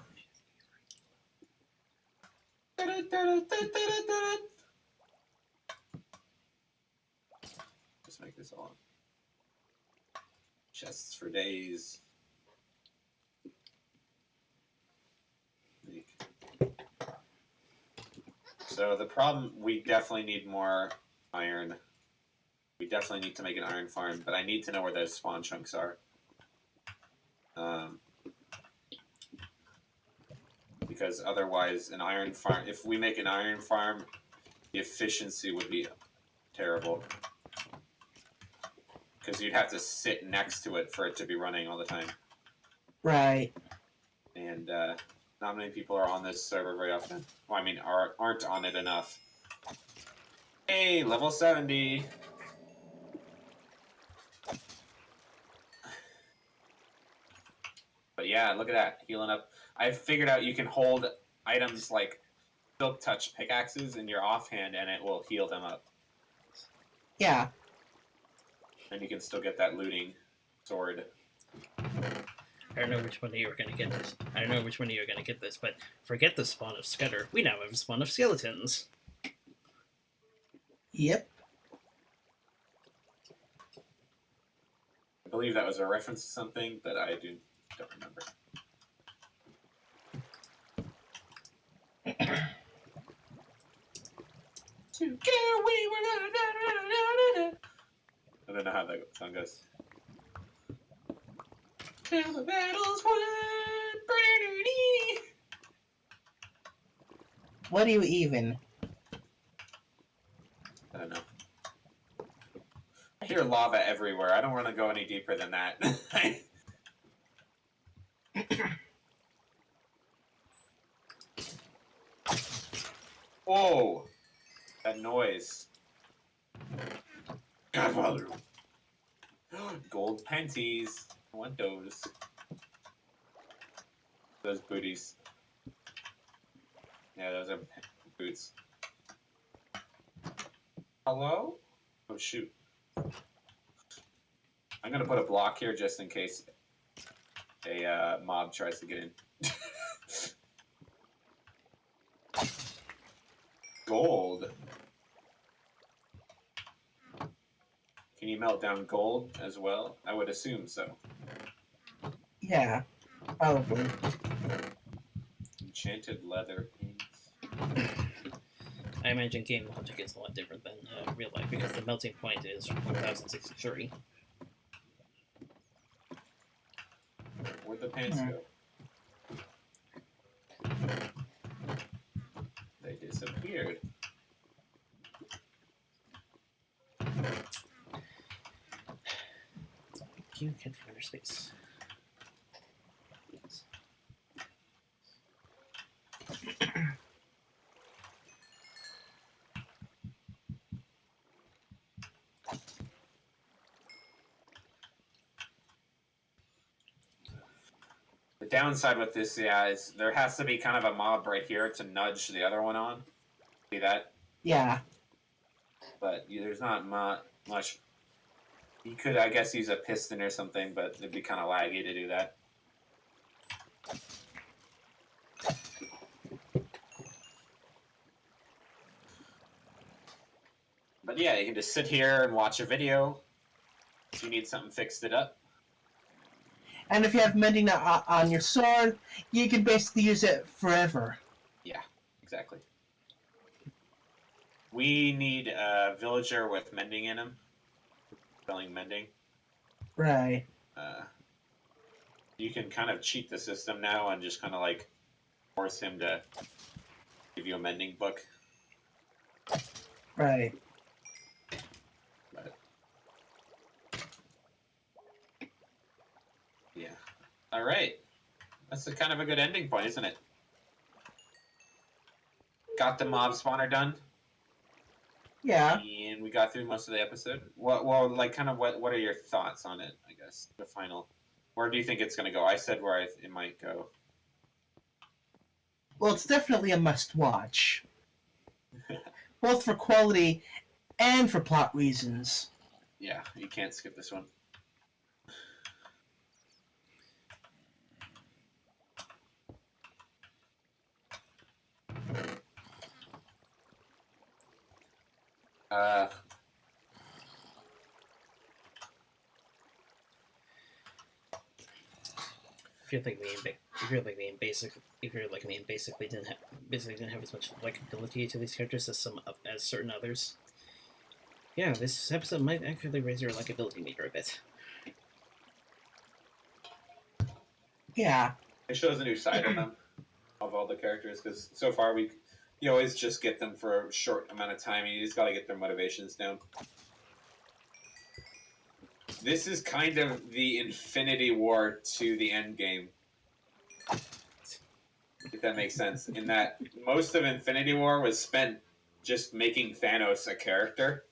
Just make this all chests for days. So the problem, we definitely need more iron. We definitely need to make an iron farm, but I need to know where those spawn chunks are. Because otherwise, an iron farm, if we make an iron farm, the efficiency would be terrible. Because you'd have to sit next to it for it to be running all the time. Right. And not many people are on this server very often. Well, I mean, aren't on it enough. Hey, level 70! But yeah, look at that, healing up. I figured out you can hold items like Silk Touch pickaxes in your offhand and it will heal them up. Yeah. And you can still get that looting sword. I don't know which one of you are going to get this. I don't know which one of you are going to get this, but forget the spawn of Scudder. We now have a spawn of skeletons. Yep. I believe that was a reference to something, but I don't remember. Together we were I don't know how that song goes. Till the battle's won. What do you even? I don't know. I hear lava everywhere. I don't want to go any deeper than that. Whoa! That noise. Godfather. Gold panties. I want those. Those booties. Yeah, those are boots. Hello? Oh, shoot. I'm gonna put a block here just in case a mob tries to get in. Gold. Can you melt down gold as well? I would assume so. Yeah. Probably. Enchanted leather pants. I imagine game logic is a lot different than real life because the melting point is 1063. Where'd the pants go? They disappeared. You can find your space. The downside with this, yeah, is there has to be kind of a mob right here to nudge the other one on. See that? Yeah. But there's not much. You could, I guess, use a piston or something, but it'd be kind of laggy to do that. But yeah, you can just sit here and watch a video. If you need something fixed it up. And if you have mending on your sword, you can basically use it forever. Yeah, exactly. We need a villager with mending in him. Selling mending. Right. You can kind of cheat the system now and just kind of like force him to give you a mending book. Right. All right. That's kind of a good ending point, isn't it? Got the mob spawner done. Yeah. And we got through most of the episode. What are your thoughts on it, I guess? The final. Where do you think it's going to go? I said where it might go. Well, it's definitely a must-watch. Both for quality and for plot reasons. Yeah, you can't skip this one. If you're like me and basically didn't have as much likability to these characters as certain others. Yeah, this episode might actually raise your likability meter a bit. Yeah. It shows a new side of them, of all the characters, because so far you always just get them for a short amount of time, and you just got to get their motivations down. This is kind of the Infinity War to the end game. If that makes sense. In that most of Infinity War was spent just making Thanos a character.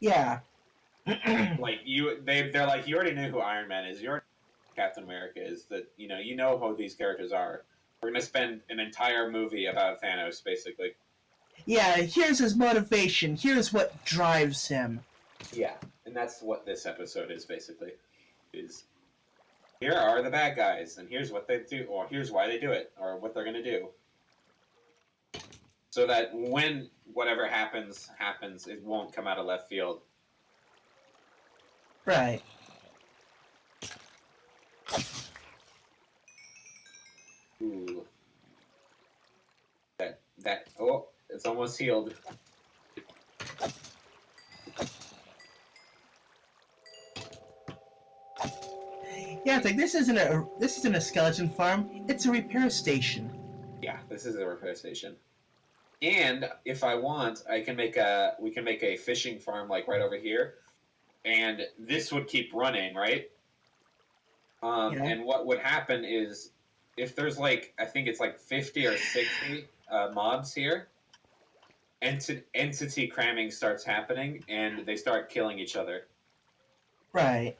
Yeah. Like they're like, you already knew who Iron Man is, you already know who Captain America is, that you know who these characters are. We're gonna spend an entire movie about Thanos, basically. Yeah, here's his motivation. Here's what drives him. Yeah, and that's what this episode is basically. Is here are the bad guys, and here's what they do, or here's why they do it, or what they're gonna do. So that when whatever happens, it won't come out of left field. Right. Ooh. It's almost healed. Yeah, it's like this isn't a skeleton farm. It's a repair station. Yeah, this is a repair station. And if I want, we can make a fishing farm like right over here, and this would keep running, right? Yeah. And what would happen is if there's I think it's 50 or 60 mobs here, entity cramming starts happening, and they start killing each other. Right.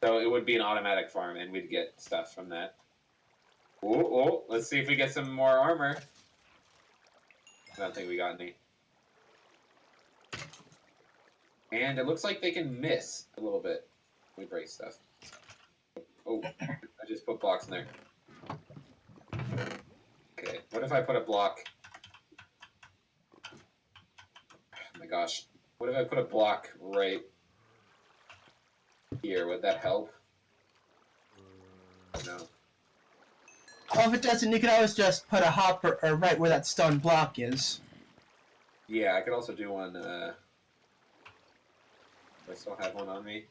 So it would be an automatic farm, and we'd get stuff from that. Oh, let's see if we get some more armor. I don't think we got any. And it looks like they can miss a little bit. We break stuff. Oh, I just put blocks in there. Okay, what if I put a block? Oh my gosh. What if I put a block right here? Would that help? No. Well, if it doesn't, you can always just put a hopper or right where that stone block is. Yeah, I could also do one. I still have one on me.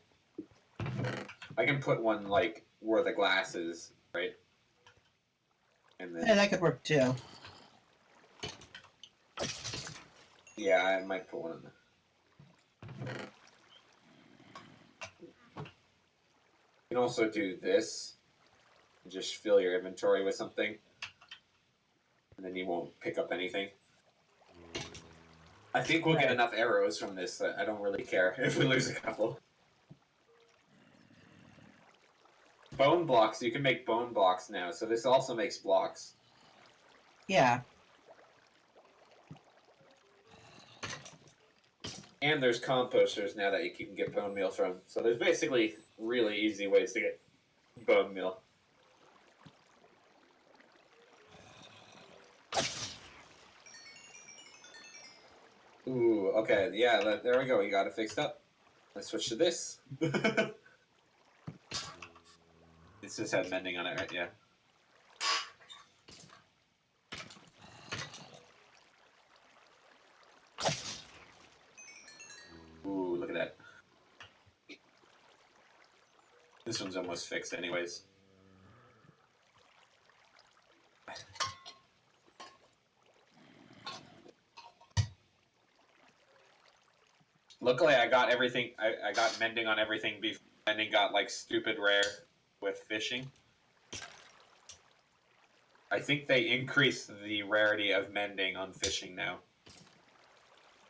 I can put one where the glass is, right? And then Yeah, that could work too. yeah, I might put one in there. You can also do this. Just fill your inventory with something, and then you won't pick up anything. I think we'll get enough arrows from this. I don't really care if we lose a couple. Bone blocks. You can make bone blocks now, so this also makes blocks. Yeah. And there's composters now that you can get bone meal from. So there's basically really easy ways to get bone meal. Ooh, okay, yeah, there we go. We got it fixed up. Let's switch to this. This just had mending on it, right? Yeah. Ooh, look at that. This one's almost fixed anyways. Luckily, I got everything. I got mending on everything before mending got stupid rare with fishing. I think they increased the rarity of mending on fishing now.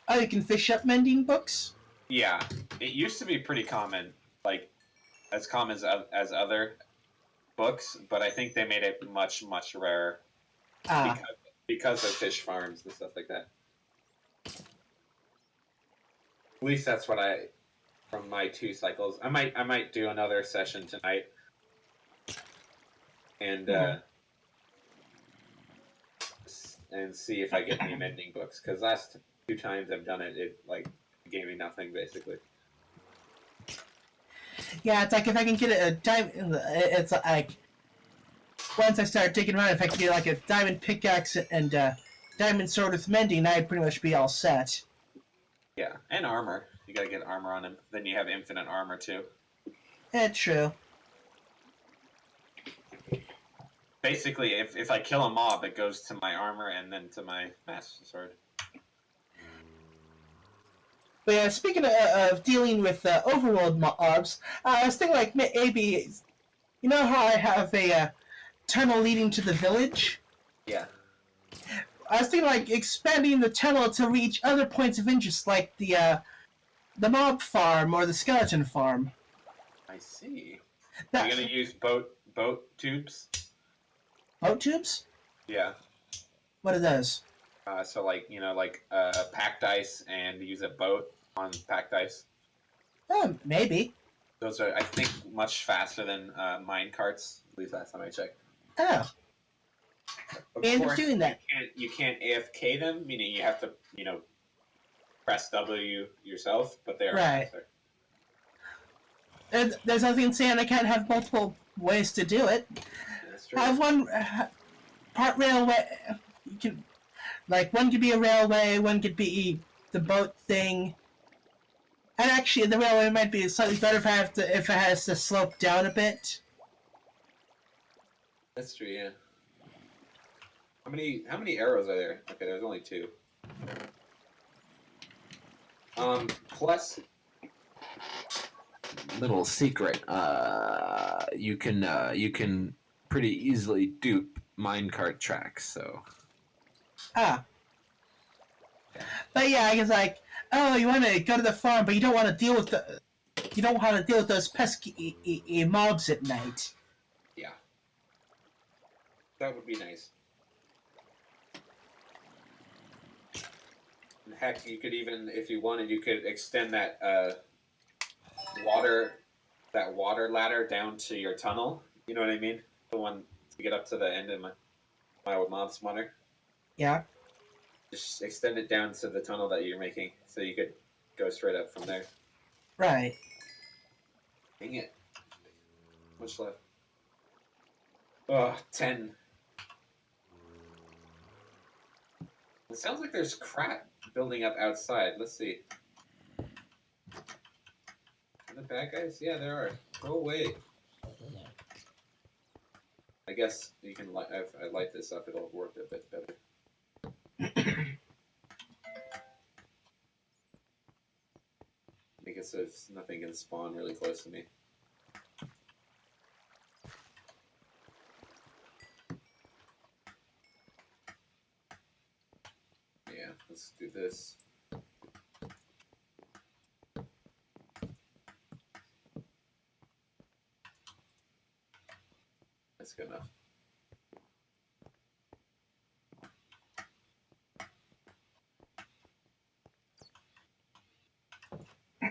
Oh, you can fish up mending books? Yeah, it used to be pretty common, like as common as other books, but I think they made it much rarer Ah, because of fish farms and stuff like that. At least that's what I from my 2 cycles. I might do another session tonight and and see if I get any mending books, because last 2 times I've done it, it like gave me nothing basically. yeah, it's like if I can get a diamond, it's like once I start digging around, if I can get like a diamond pickaxe and diamond sword with mending, I'd pretty much be all set. Yeah, and armor. You gotta get armor on him. Then you have infinite armor too. Yeah, true. Basically, if I kill a mob, it goes to my armor and then to my master sword. But yeah, speaking of dealing with overworld mobs, I was thinking like maybe, you know how I have a tunnel leading to the village? Yeah. I was thinking like expanding the tunnel to reach other points of interest, like the mob farm or the skeleton farm. I see. That, You're gonna use boat tubes? boat tubes? Yeah. What are those? So like packed ice and use a boat on packed ice. Oh, maybe. Those are, I think, much faster than mine carts. At least last time I checked. Oh, Of and course, doing that. you can't AFK them, meaning you have to press W yourself, but they are Right. faster. And there's nothing saying I can't have multiple ways to do it. That's true. Have one part railway. You can, like, one could be a railway, one could be the boat thing. And actually, the railway might be slightly better if it has to slope down a bit. That's true. Yeah. How many arrows are there? Okay, there's only 2. Plus, little secret. You can pretty easily dupe minecart tracks. So. Ah. But yeah, I guess like, oh, you want to go to the farm, but you don't want to deal with those pesky mobs at night. Yeah. That would be nice. And heck, you could even, if you wanted, you could extend that water ladder down to your tunnel. You know what I mean? The one to get up to the end of my old mob spawner. Yeah. Just extend it down to the tunnel that you're making, so you could go straight up from there. Right. Dang it. Much left? Oh, 10. It sounds like there's crap building up outside. Let's see. Are the bad guys? Yeah, there are. Go away. I guess you can light. If I light this up, it'll work a bit better. Make it so nothing can spawn really close to me. Yeah, let's do this. That's good enough.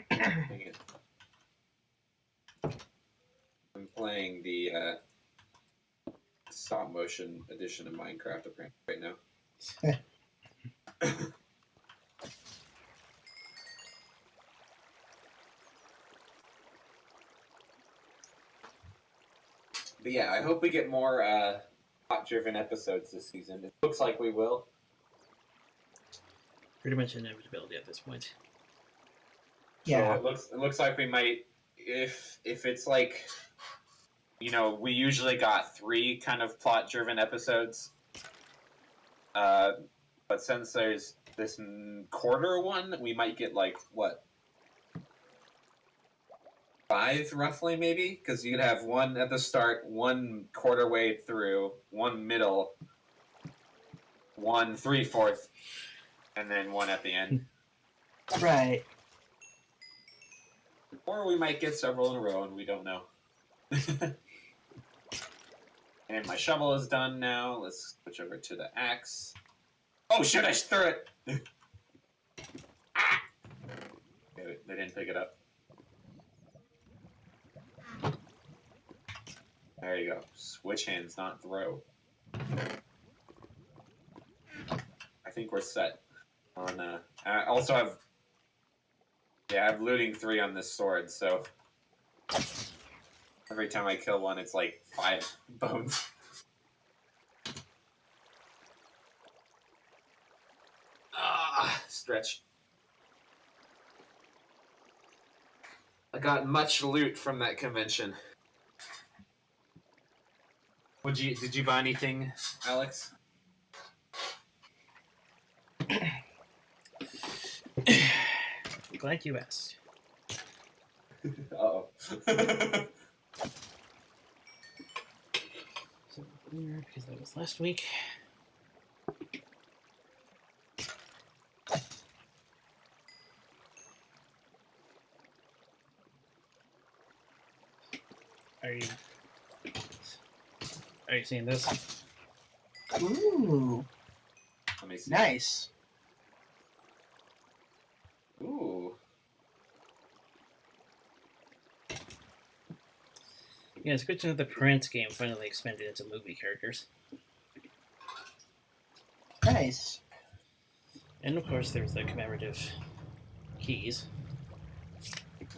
Dang it. I'm playing the stop motion edition of Minecraft right now. But yeah, I hope we get more plot-driven episodes this season. It looks like we will. Pretty much inevitability at this point. Yeah. So it looks like we might, if it's like, we usually got 3 kind of plot-driven episodes. But since there's this quarter one, we might get like what? 5 roughly, maybe, because you'd have one at the start, one quarter way through, one middle, one 3/4, and then one at the end. Right. Or we might get several in a row, and we don't know. And my shovel is done now. Let's switch over to the axe. Oh shit! I threw it. Ah! Okay, they didn't pick it up. There you go. Switch hands, not throw. I think we're set. On I also have. Yeah, I have looting 3 on this sword, so every time I kill one, it's like 5 bones. Stretch. I got much loot from that convention. Did you buy anything, Alex? Glad you asked. Uh-oh. So, because that was last week. Are you seeing this? Ooh, Let me see. nice. Ooh. Yeah, it's good to know the Prince game finally expanded into movie characters. Nice. And of course, there's the commemorative keys.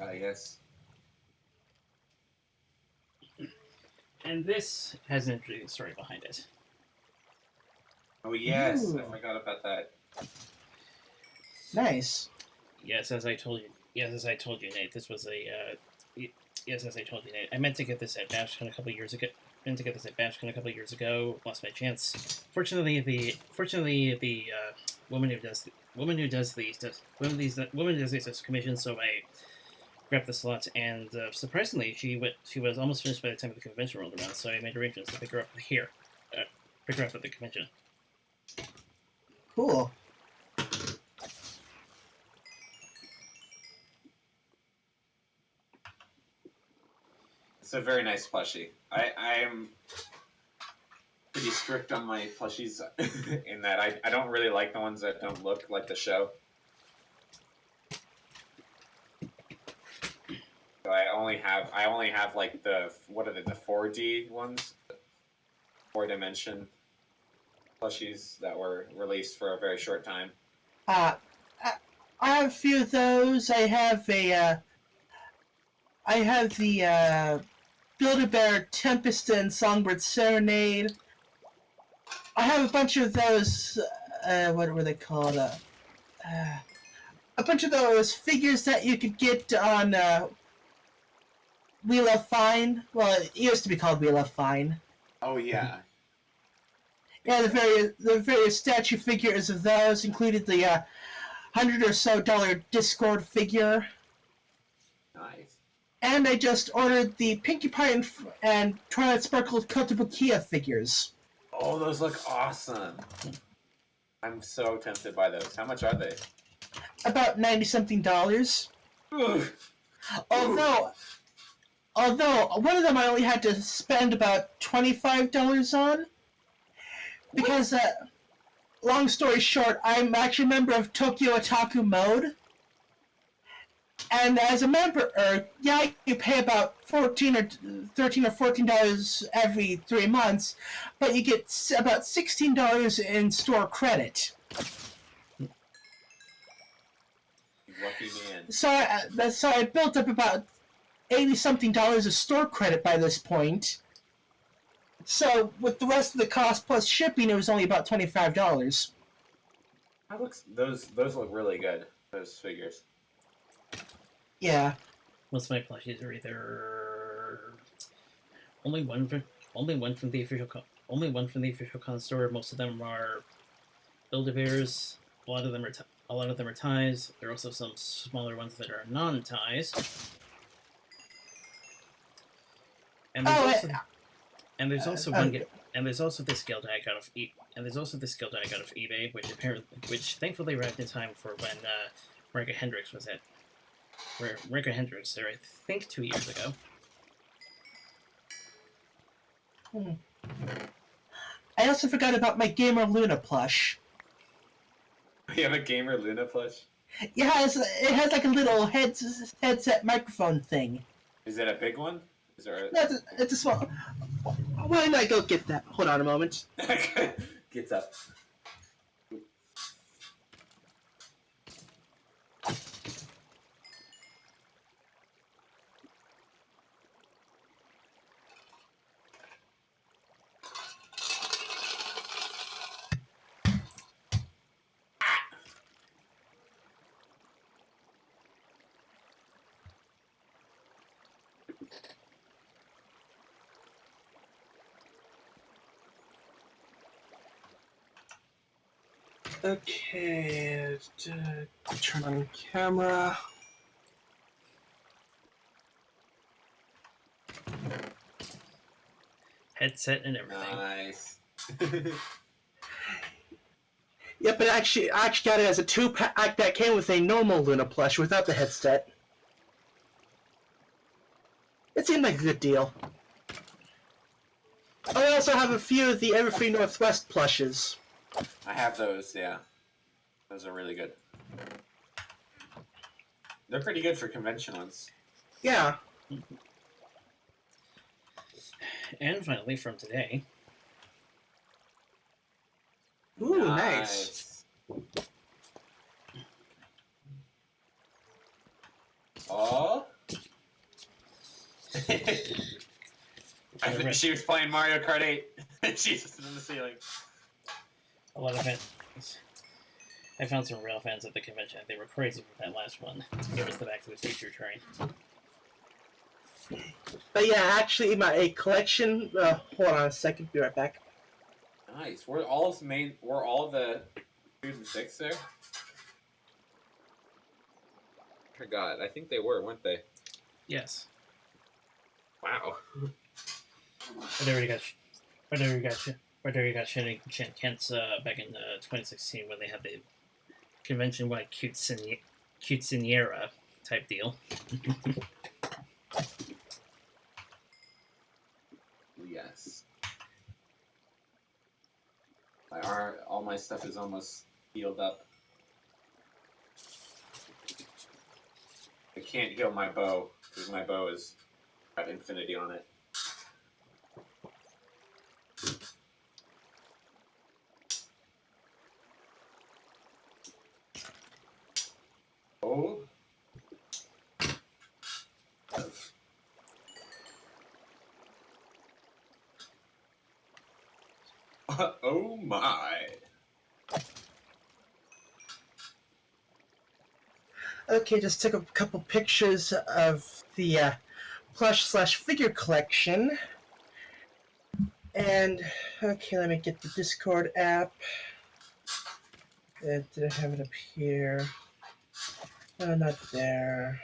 I guess. And this has an interesting story behind it. Oh yes, Ooh. I forgot about that. Nice. Yes, as I told you, Nate, this was a. Yes, as I told you, Nate, I meant to get this at BabsCon a couple of years ago. Lost my chance. Fortunately, the woman who does these commissions, so I grabbed the slot, and surprisingly, she was almost finished by the time the convention rolled around. So I made arrangements to pick her up at the convention. Cool. It's a very nice plushie. I am pretty strict on my plushies in that I don't really like the ones that don't look like the show. So I only have like the 4D ones, 4-dimension plushies that were released for a very short time. I have a few of those. I have the Build-A-Bear Tempest and Songbird Serenade. I have a bunch of those. What were they called? A bunch of those figures that you could get on Wheel of Fine. Well, it used to be called Wheel of Fine. Oh yeah. Yeah, the various statue figures of those included the $100 or so Discord figure. Nice. And I just ordered the Pinkie Pie and Twilight Sparkle Kotobukiya figures. Oh, those look awesome. I'm so tempted by those. How much are they? About $90-something. Oof. Although one of them I only had to spend about $25 on. Because, long story short, I'm actually a member of Tokyo Otaku Mode. And as a member, you pay about $13 or $14 every 3 months, but you get about $16 in store credit. Lucky man. So I built up about $80-something of store credit by this point. So with the rest of the cost plus shipping, it was only about $25. Those look really good. Those figures. Yeah. Most of my plushies are either only one from the official con store. Most of them are Build-A-Bears. A lot of them are ties. There are also some smaller ones that are non-ties. And there's Oh, also and there's also uh, and there's also this guild I got off and there's also this guild I got off eBay, which thankfully arrived in time for when Rebecca Hendricks was at Rebecca Hendricks there I think 2 years ago. I also forgot about my Gamer Luna plush. You have a Gamer Luna plush? It has like a little headset microphone thing. Is it a big one? Is there No, it's a small. Why not go get that? Hold on a moment. Gets up. Okay, turn on camera. Headset and everything. Nice. Yeah, but I actually got it as a 2-pack that came with a normal Luna plush without the headset. It seemed like a good deal. I also have a few of the Everfree Northwest plushes. I have those, yeah. Those are really good. They're pretty good for convention ones. Yeah. And finally, from today. Ooh, nice. Oh. I think she was playing Mario Kart 8. She's just in the ceiling. A lot of fans. I found some real fans at the convention. They were crazy for that last one. It was the Back to the Future train. But yeah, actually, my collection. Hold on a second. Be right back. Nice. Were all the 2s and 6 there? I forgot. I think they were, weren't they? Yes. Wow. But there you got Shannon Kent's back in 2016 when they had the convention-wide quinceañera type deal. Yes. All my stuff is almost healed up. I can't heal my bow because my bow is got infinity on it. Oh. Oh my. Okay, just took a couple pictures of the plush/figure collection. And, okay, let me get the Discord app. Did I have it up here? No, not there.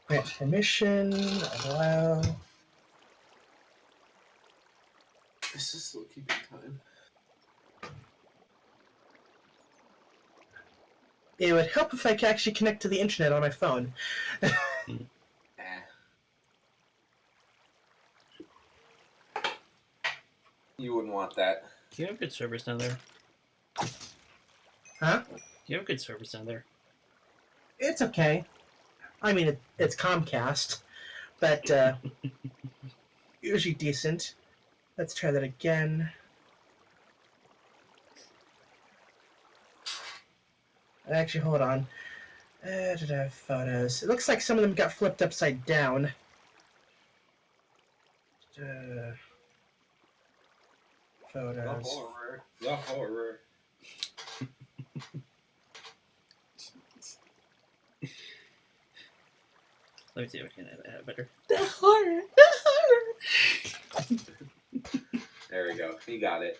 Grant permission, allow. This is still keeping time. It would help if I could actually connect to the internet on my phone. You wouldn't want that. Do you have good servers down there? Huh? Do you have good servers down there? It's okay. I mean, it's Comcast, but usually decent. Let's try that again. Actually, hold on. Did I have photos? It looks like some of them got flipped upside down. Photos. The horror. Let me see if I can edit that better. The horror! The horror! There we go. He got it.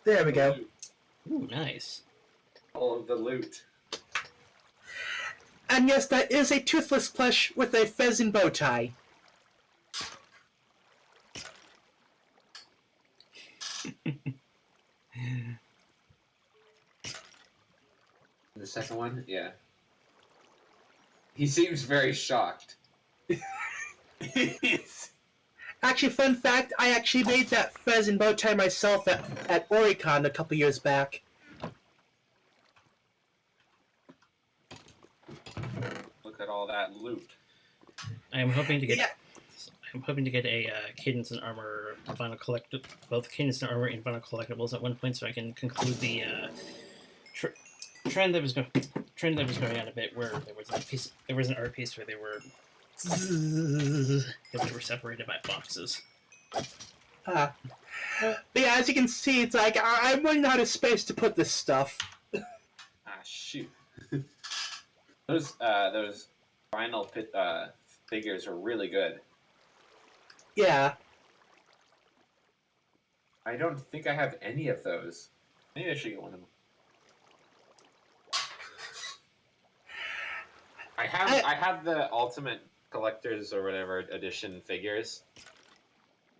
There we go. Ooh, nice. All of the loot. And yes, that is a toothless plush with a pheasant bow tie. The second one, yeah. He seems very shocked. Actually, fun fact, I actually made that pheasant bow tie myself at Oricon a couple years back. Look at all that loot. I'm hoping to get. Yeah. I'm hoping to get a Cadence and Armor vinyl collectible, both Cadence and Armor and vinyl collectibles at one point, so I can conclude the trend that was going on a bit, where there was an art piece where they were separated by boxes. But yeah, as you can see, it's like I'm running out of space to put this stuff. Ah, shoot. Those vinyl figures are really good. Yeah. I don't think I have any of those. Maybe I should get one of them. I have the Ultimate Collectors or whatever edition figures.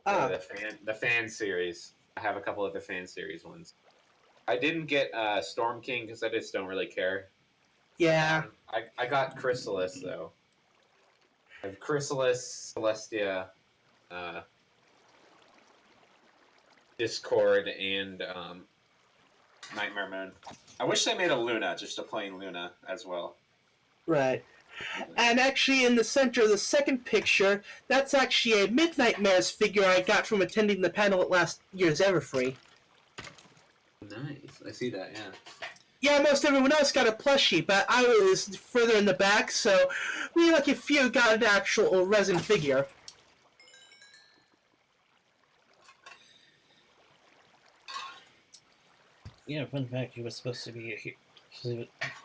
The fan series. I have a couple of the fan series ones. I didn't get Storm King because I just don't really care. Yeah. I got Chrysalis though. I have Chrysalis, Celestia, Discord, and Nightmare Moon. I wish they made a Luna, just a plain Luna as well. Right. And actually, in the center of the second picture, that's actually a Midnight Mares figure I got from attending the panel at last year's Everfree. Nice. I see that, yeah. Yeah, most everyone else got a plushie, but I was further in the back, so we lucky few got an actual resin figure. Yeah, fun fact, he was supposed to be here.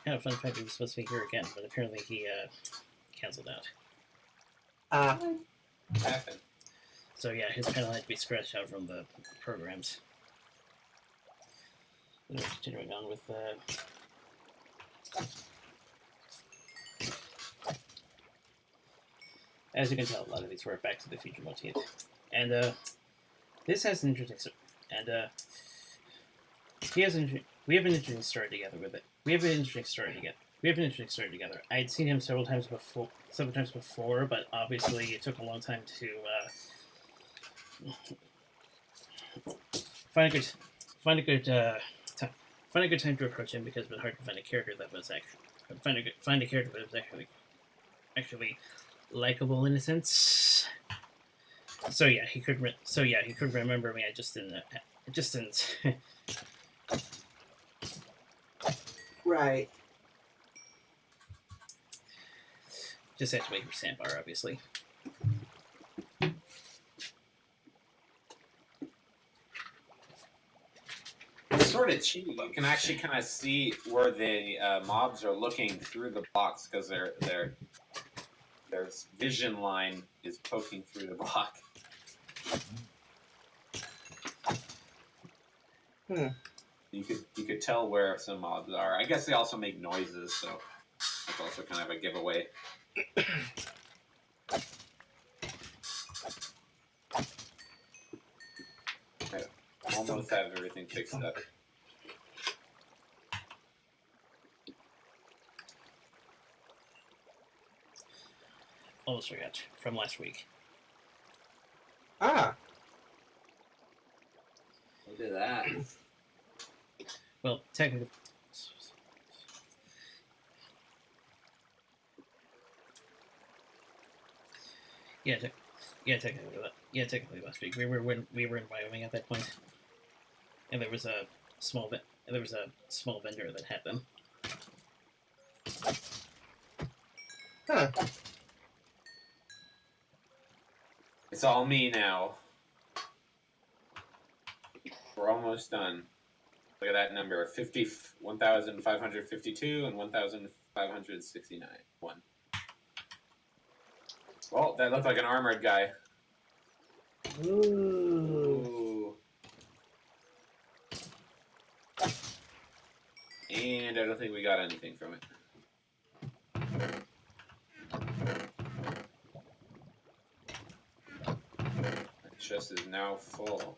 Yeah, fun fact, he was supposed to be here again, but apparently he canceled out. Happened. So yeah, his panel had to be scratched out from the programs. And we're continuing on with as you can tell, a lot of these were Back to the Future motifs, and this has an interesting and he has we have an interesting story together with it. We have an interesting story together. I had seen him several times before, but obviously it took a long time to find a good time to approach him, because it was hard to find a character that was actually likable in a sense. So yeah, he could remember me. I just didn't. Right. Just had to wait for Sandbar, obviously. It's sort of cheaty. You can actually kind of see where the mobs are looking through the box because their vision line is poking through the block. You could tell where some mobs are. I guess they also make noises, so that's also kind of a giveaway. Okay, almost have everything fixed up. Almost forgot from last week. Ah. Look at that. Well, technically. Technically last week we were in Wyoming at that point, and there was a small vendor that had them. Huh. It's all me now. We're almost done. Look at that number: 1,552 and 1,569. One. Well, that looked like an armored guy. Ooh. And I don't think we got anything from it. The chest is now full.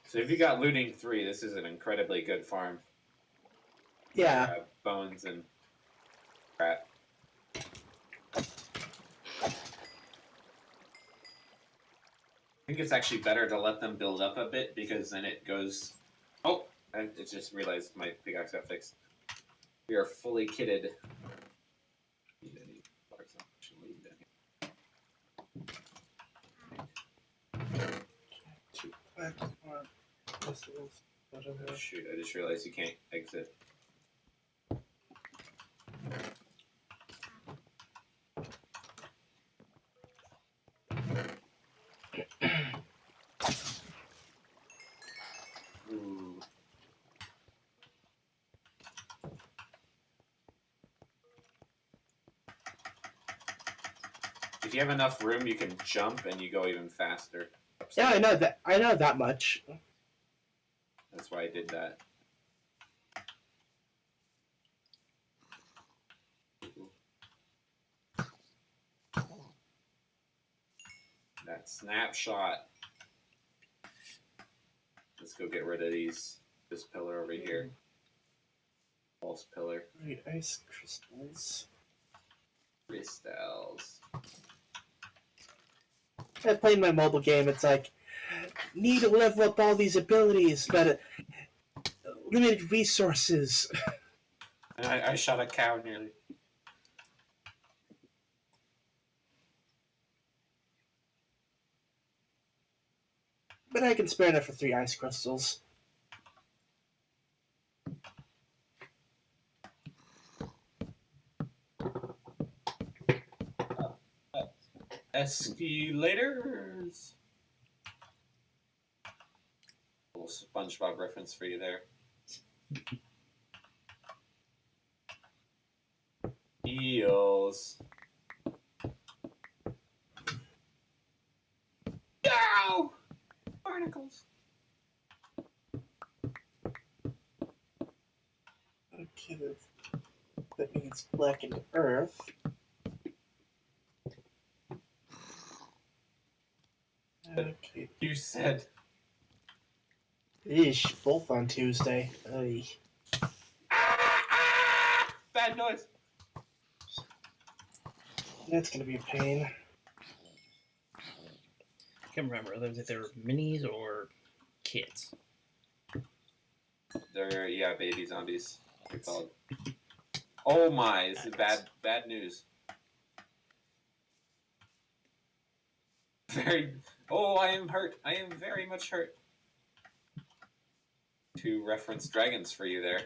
So if you got looting 3, this is an incredibly good farm. Yeah. Bones and crap. I think it's actually better to let them build up a bit because then it goes... Oh! I just realized my pickaxe got fixed. We are fully kitted. Oh, shoot, I just realized you can't exit. Ooh. If you have enough room, you can jump and you go even faster. Yeah, I know that. I know that much. That's why I did that. That snapshot. Let's go get rid of this pillar over here. False pillar. Right, ice crystals. Crystals. I played my mobile game. It's like, need to level up all these abilities, but limited resources. I shot a cow nearly. But I can spare enough for 3 ice crystals. Escalators. A little SpongeBob reference for you there. Eels. Ow! Barnacles. Okay, that means blackened earth. Okay. You said. Eesh, both on Tuesday. Oy. Bad noise. That's gonna be a pain. I can't remember whether they were minis or kids. They're baby zombies. They're called. Oh my! This is bad news. Very. Oh, I am hurt. I am very much hurt. To reference dragons for you there.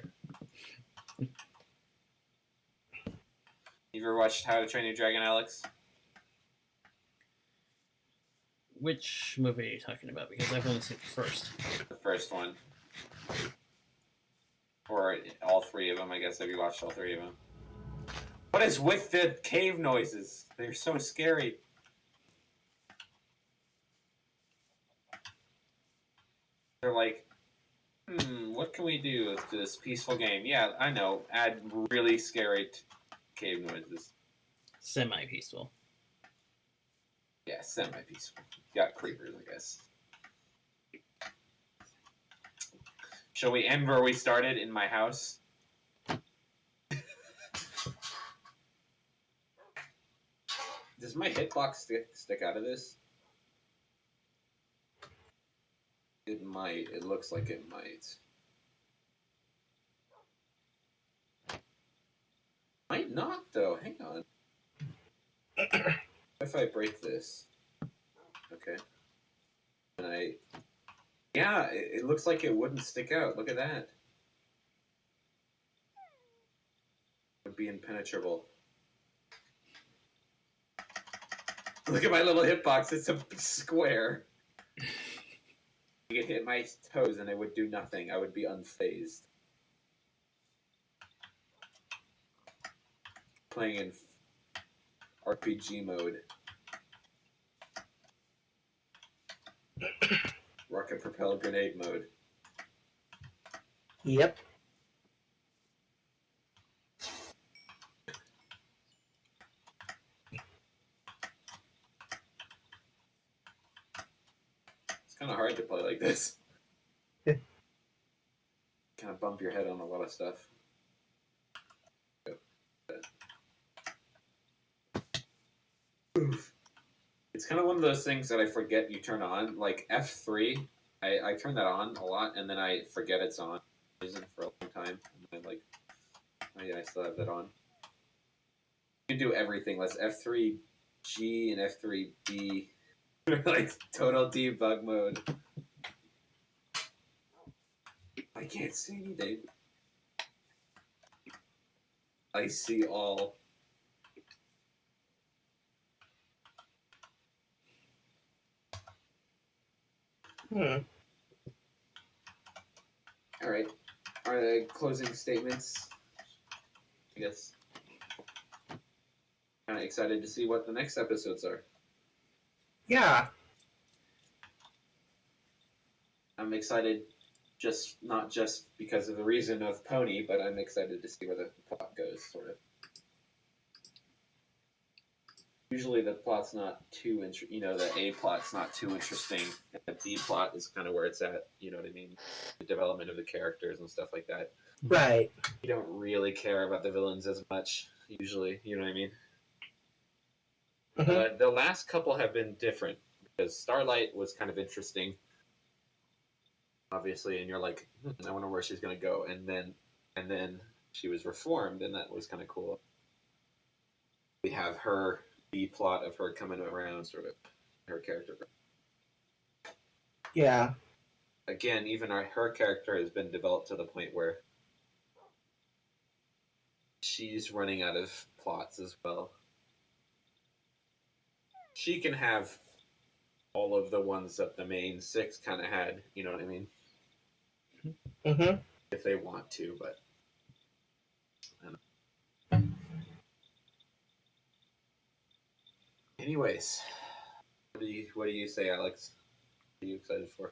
You ever watched How to Train Your Dragon, Alex? Which movie are you talking about? Because I've only seen the first. The first one. Or all 3 of them, I guess. Have you watched all 3 of them? What is with the cave noises? They're so scary. They're like, what can we do with this peaceful game? Yeah, I know. Add really scary cave noises. Semi-peaceful. Yeah, semi-peaceful. Got creepers, I guess. Shall we end where we started, in my house? Does my hitbox stick out of this? It might. It looks like it might. Might not, though. Hang on. If I break this. Okay. And yeah, it looks like it wouldn't stick out. Look at that. It would be impenetrable. Look at my little hitbox. It's a square. You could hit my toes and it would do nothing. I would be unfazed. Playing in RPG mode. Rocket propelled grenade mode. Yep. It's kind of hard to play like this. Yeah. Kind of bump your head on a lot of stuff. Oof. It's kind of one of those things that I forget you turn on. Like F3, I turn that on a lot, and then I forget it's on for a long time. And I'm like, oh yeah, I still have that on. You can do everything. Let's F3G and F3B. Like total debug mode. I can't see anything. I see all. Hmm. All right. Are there closing statements? I guess. Kind of excited to see what the next episodes are. Yeah. I'm excited, not just because of the reason of Pony, but I'm excited to see where the plot goes. Sort of. Usually the plot's not too the A plot's not too interesting. And the B plot is kind of where it's at. You know what I mean? The development of the characters and stuff like that. Right. You don't really care about the villains as much usually. You know what I mean? Mm-hmm. The last couple have been different because Starlight was kind of interesting, obviously, and you're like, I wonder where she's gonna go, and then she was reformed, and that was kind of cool. We have her B plot of her coming around, sort of her character. Yeah. Again, even her character has been developed to the point where she's running out of plots as well. She can have all of the ones that the main six kind of had, you know what I mean? Mm-hmm. If they want to, but anyways, what do you say, Alex? What are you excited for?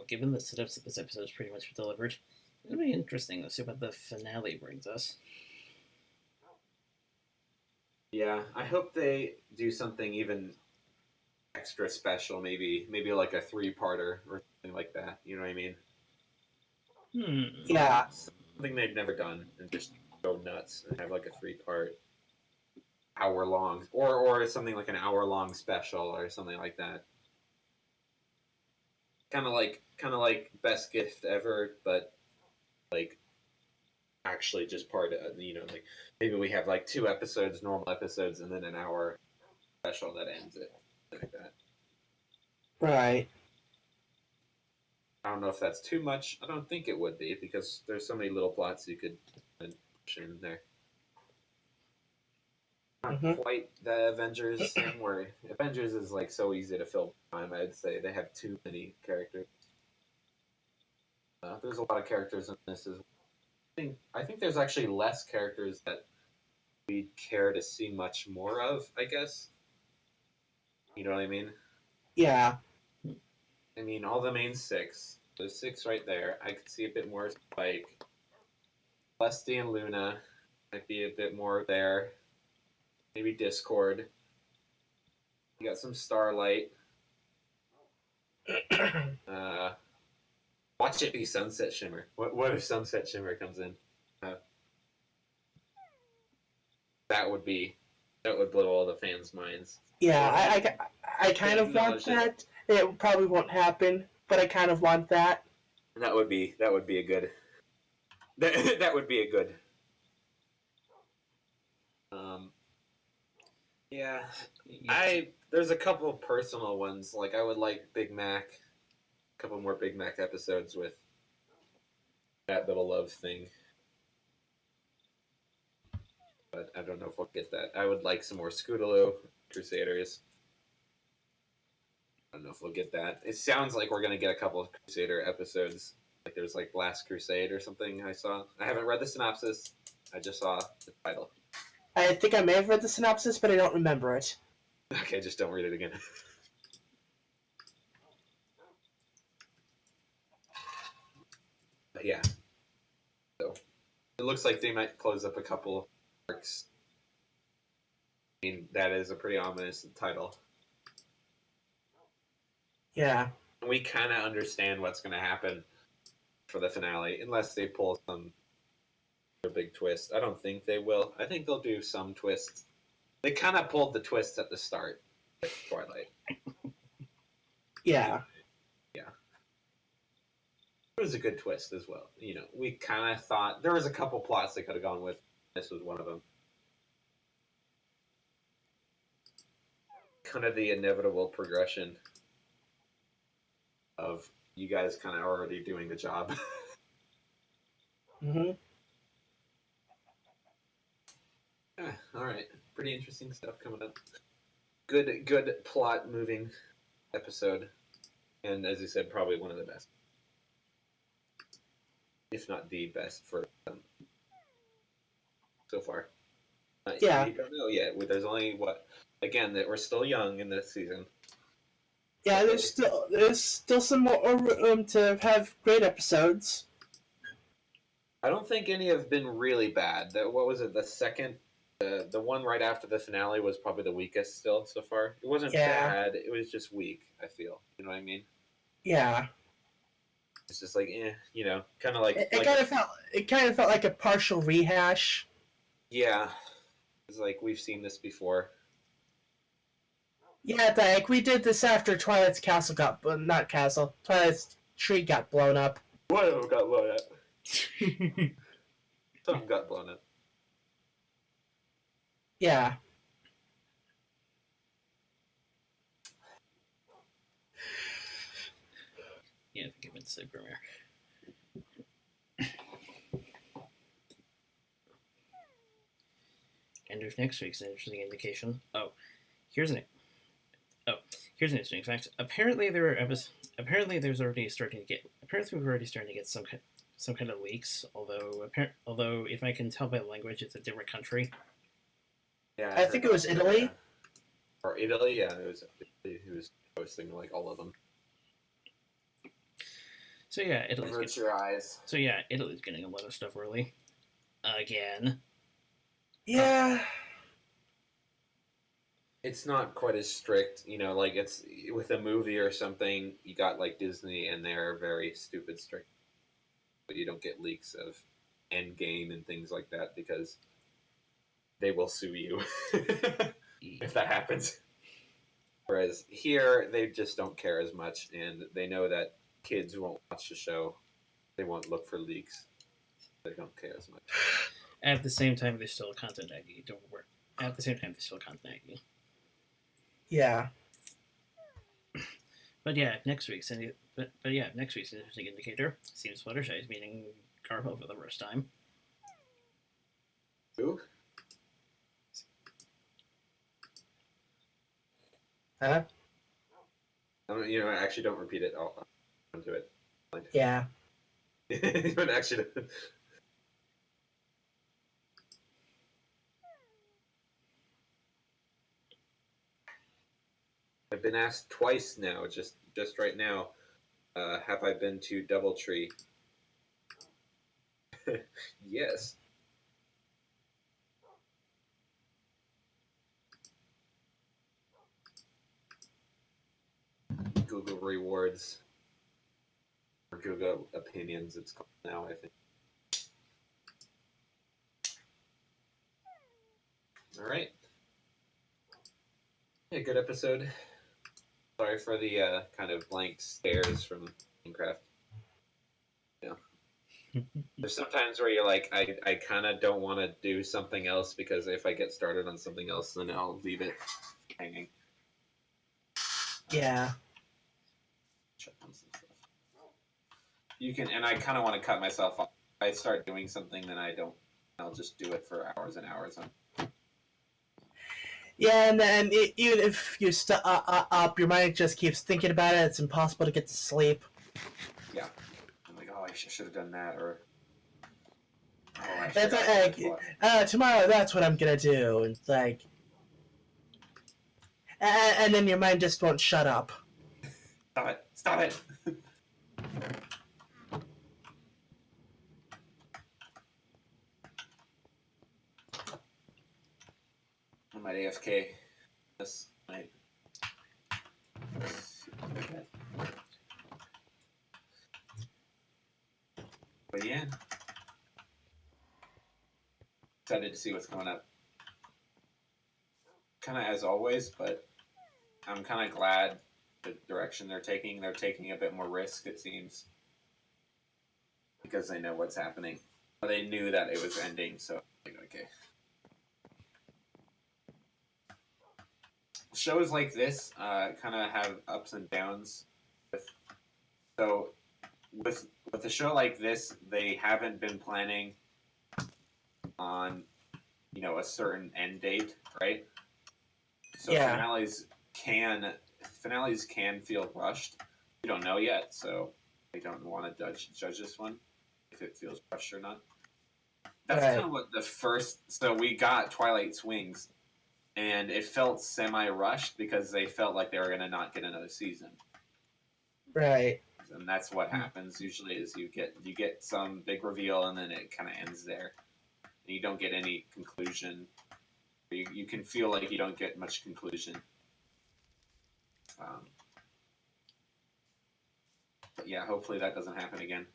Given the setups that this episode is pretty much delivered, it'll be interesting to see what the finale brings us. Yeah, I hope they do something even extra special, maybe like a 3-parter or something like that. You know what I mean? Yeah. Something they've never done and just go nuts and have like a 3-part hour long or something like an hour-long special or something like that. Kind of like Best Gift Ever, but like actually just part of, like maybe we have like 2 episodes, normal episodes, and then an hour special that ends it, like that. Right. I don't know if that's too much. I don't think it would be because there's so many little plots you could push in there. Not Mm-hmm. quite the Avengers thing where Avengers is like so easy to fill time. I'd say they have too many characters. There's a lot of characters in this as well. I think there's actually less characters that we'd care to see much more of, I guess. You know what I mean? Yeah. I mean, all the main 6. There's 6 right there. I could see a bit more Spike. Lesty and Luna might be a bit more there. Maybe Discord. You got some Starlight. Watch it be Sunset Shimmer. What if Sunset Shimmer comes in? That would blow all the fans' minds. Yeah. I kind of want that. It probably won't happen, but I kind of want that. That would be a good. That would be a good. Yeah, there's a couple of personal ones. Like I would like Big Mac, a couple more Big Mac episodes with that little love thing. But I don't know if we'll get that. I would like some more Scootaloo Crusaders. don't know if we'll get that. It sounds like we're gonna get a couple of Crusader episodes. Like there's like Last Crusade or something. I saw. I haven't read the synopsis. I just saw the title. I think I may have read the synopsis, but I don't remember it. Okay, just don't read it again. But yeah. So it looks like they might close up a couple arcs. I mean, that is a pretty ominous title. Yeah. We kind of understand what's going to happen for the finale, unless they pull some big twist. I don't think they will. I think they'll do some twists. They kind of pulled the twists at the start with Twilight. Yeah. Yeah. It was a good twist as well. You know, we kind of thought there was a couple plots they could have gone with. This was one of them. Kind of the inevitable progression of you guys kind of already doing the job. Mm-hmm. Yeah, all right. Pretty interesting stuff coming up. Good plot moving episode. And as you said, probably one of the best. If not the best for them so far. Yeah. We don't know yet. There's only, again, that we're still young in this season. Yeah, there's still some more room to have great episodes. I don't think any have been really bad. What was it? The second, the one right after the finale was probably the weakest still so far. It wasn't bad. It was just weak. I feel. You know what I mean? Yeah. It's just like, you know, kind of like it kind of felt like a partial rehash. Yeah, it's like we've seen this before. Yeah, like we did this after Twilight's castle Twilight's tree got blown up. Whatever got blown up. Something got blown up. Yeah. Yeah, I think it went to premiere. And if next week's an interesting indication. Here's an interesting fact. Apparently there's already starting to get. Apparently we're already starting to get some kind of leaks. Although if I can tell by the language, it's a different country. Yeah, I think it was Italy. Or Italy, yeah. He was posting like all of them. So yeah, Avert your eyes. So yeah, Italy's getting a lot of stuff early. Again. Yeah. It's not quite as strict, you know, like it's with a movie or something, you got like Disney and they're very stupid strict. But you don't get leaks of Endgame and things like that because they will sue you if that happens. Whereas here, they just don't care as much and they know that kids won't watch the show. They won't look for leaks. They don't care as much. At the same time, they're still content aggy. Don't worry. At the same time, they're still content aggy. Yeah. But yeah, next week's an interesting indicator seems Fluttershy is meeting Garbo for the first time. Who? Huh? You know, actually don't repeat it. I'll do it. Yeah. But actually, I've been asked twice now, just right now, have I been to Doubletree? Yes. Google Rewards. Or Google Opinions, it's called now, I think. Alright. Yeah, good episode. Sorry for the kind of blank stares from Minecraft. Yeah. There's sometimes where you're like, I kind of don't want to do something else because if I get started on something else, then I'll leave it hanging. Yeah. Check on some stuff. You can, and I kind of want to cut myself off. If I start doing something, then I'll just do it for hours and hours. Yeah, and then even if you up, your mind just keeps thinking about it. It's impossible to get to sleep. Yeah. I'm like, oh, I should have done that, or oh, I It's forgot what I bought. tomorrow that's what I'm gonna do. It's like, and then your mind just won't shut up. Stop it! Stop it! I might AFK this night. But yeah, excited to see what's coming up. Kind of as always, but I'm kind of glad the direction they're taking. They're taking a bit more risk, it seems, because they know what's happening. But they knew that it was ending, so like, okay. Shows like this kind of have ups and downs. So with a show like this, they haven't been planning on a certain end date, right? So Yeah. finales can feel rushed. We don't know yet, so we don't want to judge this one if it feels rushed or not. That's Right. kind of what the first. So we got Twilight Swings, and it felt semi-rushed because they felt like they were going to not get another season. Right. And that's what happens usually is you get some big reveal and then it kind of ends there. And you don't get any conclusion. You can feel like you don't get much conclusion. But yeah, hopefully that doesn't happen again.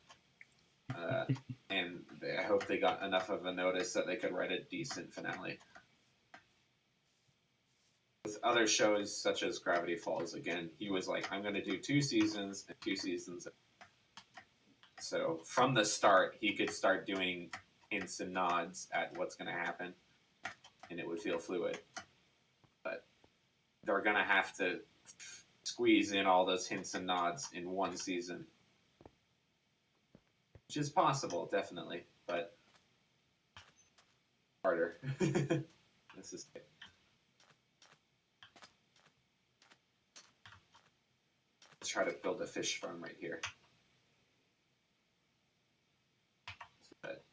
And I hope they got enough of a notice that they could write a decent finale. With other shows such as Gravity Falls, again, he was like, I'm going to do 2 seasons and 2 seasons. So from the start, he could start doing hints and nods at what's going to happen, and it would feel fluid. But they're going to have to squeeze in all those hints and nods in 1 season, which is possible, definitely, but harder. This is it. Let's try to build a fish farm right here. So that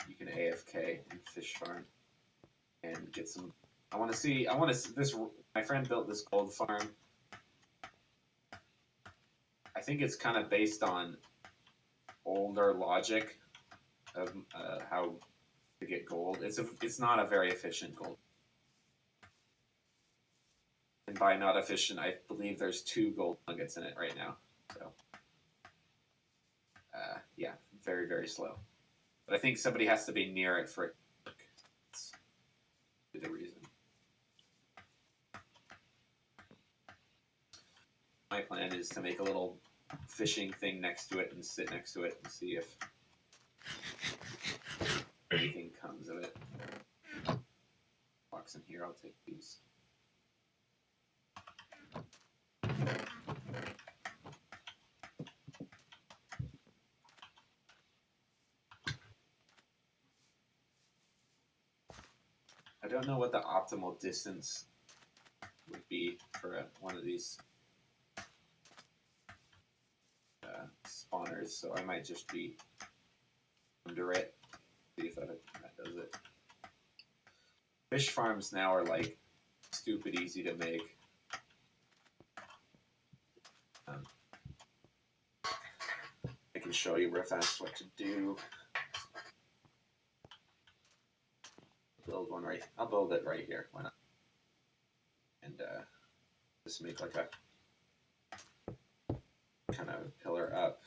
you can AFK and fish farm and get some. I want to see this. My friend built this gold farm. I think it's kind of based on older logic of how to get gold. It's not a very efficient gold. And by not efficient, I believe there's 2 gold nuggets in it right now. So, yeah, very, very slow. But I think somebody has to be near it for it to work. That's the reason. My plan is to make a little fishing thing next to it and sit next to it and see if anything comes of it. Box in here, I'll take these. I don't know what the optimal distance would be for one of these spawners, so I might just be under it. See if that does it. Fish farms now are like stupid easy to make. I can show you real fast what to do. Build one right. I'll build it right here. Why not? And just make like a kind of pillar up.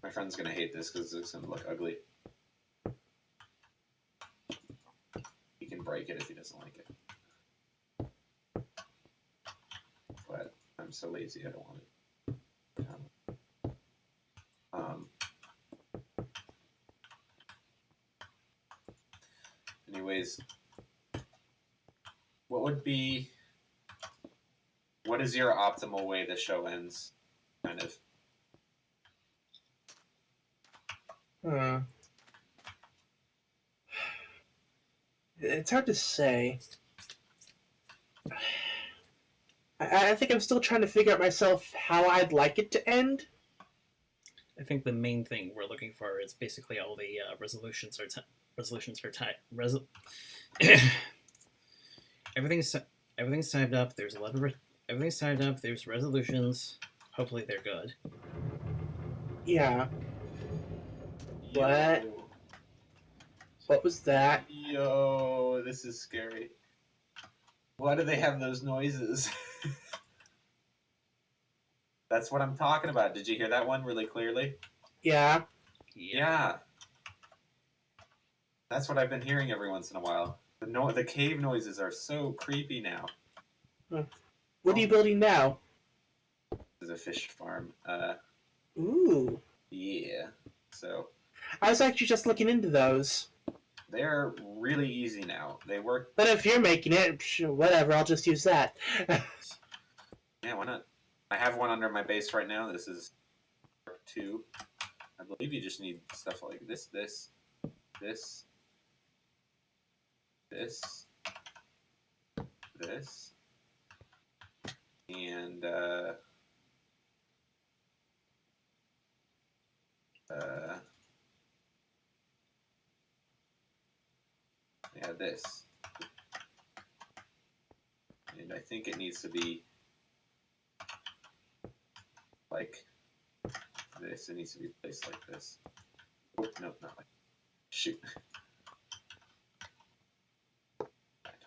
My friend's gonna hate this because it's gonna look ugly. He can break it if he doesn't like it. But I'm so lazy, I don't want it. Anyways, what is your optimal way the show ends? Kind of. It's hard to say. I think I'm still trying to figure out myself how I'd like it to end. I think the main thing we're looking for is basically all the resolutions are tied. Everything's tied up. There's 11. Everything's tied up. There's resolutions. Hopefully they're good. Yeah. Yo. What was that? Yo, this is scary. Why do they have those noises? That's what I'm talking about. Did you hear that one really clearly? Yeah. Yeah. That's what I've been hearing every once in a while. The cave noises are so creepy now. What are you building now? This is a fish farm. Ooh. Yeah. So I was actually just looking into those. they're really easy now. They work. But if you're making it, whatever, I'll just use that. Yeah, why not? I have one under my base right now. This is part 2. I believe you just need stuff like this, this, this, and yeah, this. And I think it needs to be like this. It needs to be placed like this. Oh, no, not like. Shoot.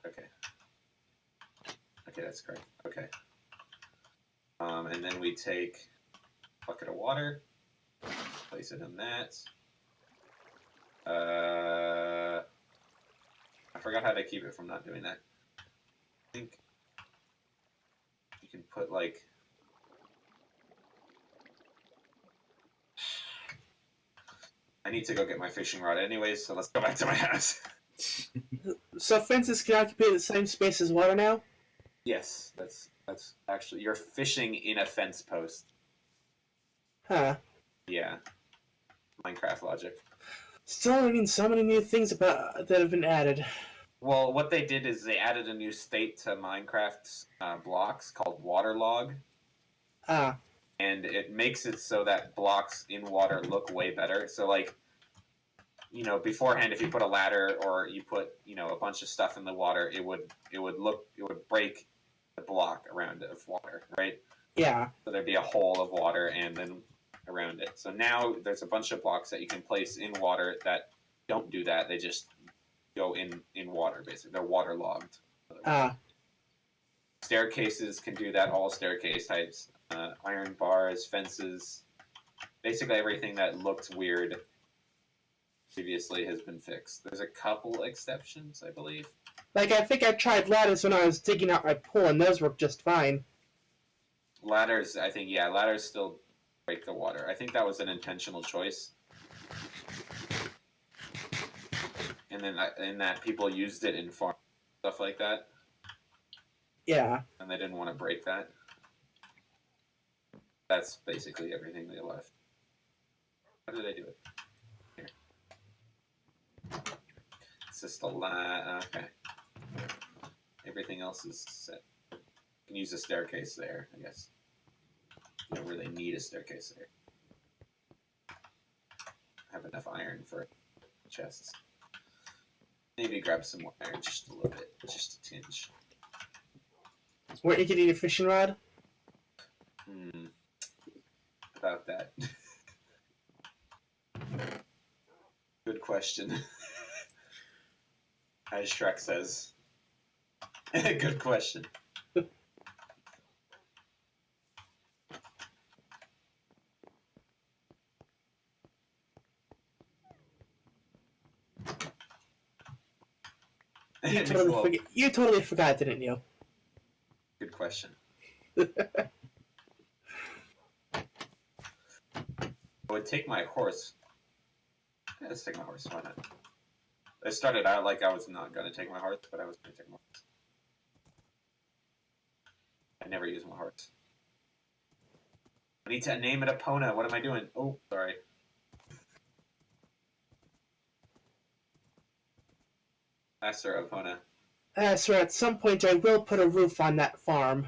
Okay. Okay, that's correct. Okay. And then we take a bucket of water, place it in that. I forgot how to keep it from not doing that. I think you can put like. I need to go get my fishing rod anyways, so let's go back to my house. So fences can occupy the same space as water now? Yes, that's actually you're fishing in a fence post. Huh. Yeah, Minecraft logic. Still learning so many new things about that have been added. Well, what they did is they added a new state to Minecraft's blocks called waterlog, Ah. and it makes it so that blocks in water look way better. So, like, beforehand, if you put a ladder or you put a bunch of stuff in the water, it would break the block around it of water, right? Yeah. So there'd be a hole of water and then around it. So now there's a bunch of blocks that you can place in water that don't do that. They just go in water, basically. They're waterlogged. Ah. Staircases can do that, all staircase types. Iron bars, fences, basically everything that looked weird previously has been fixed. There's a couple exceptions, I believe. Like, I think I tried ladders when I was digging out my pool, and those worked just fine. Ladders, I think, yeah, ladders still break the water. I think that was an intentional choice. And then in that people used it in farm stuff like that. Yeah. And they didn't want to break that. That's basically everything they left. How did I do it? Here. It's just a line. Okay. Everything else is set. You can use a staircase there, I guess. You don't really need a staircase there. I have enough iron for chests. Maybe grab some more iron, just a little bit, just a tinge. Weren't you getting a fishing rod? About that. Good question. As Shrek says. Good question. You totally forgot, didn't you? Good question. I would take my horse. Yeah, let's take my horse. Why not? I started out like I was not going to take my horse, but I was going to take my horse. I never use my horse. I need to name it Epona. What am I doing? Oh, sorry. Master of Hona. So at some point I will put a roof on that farm.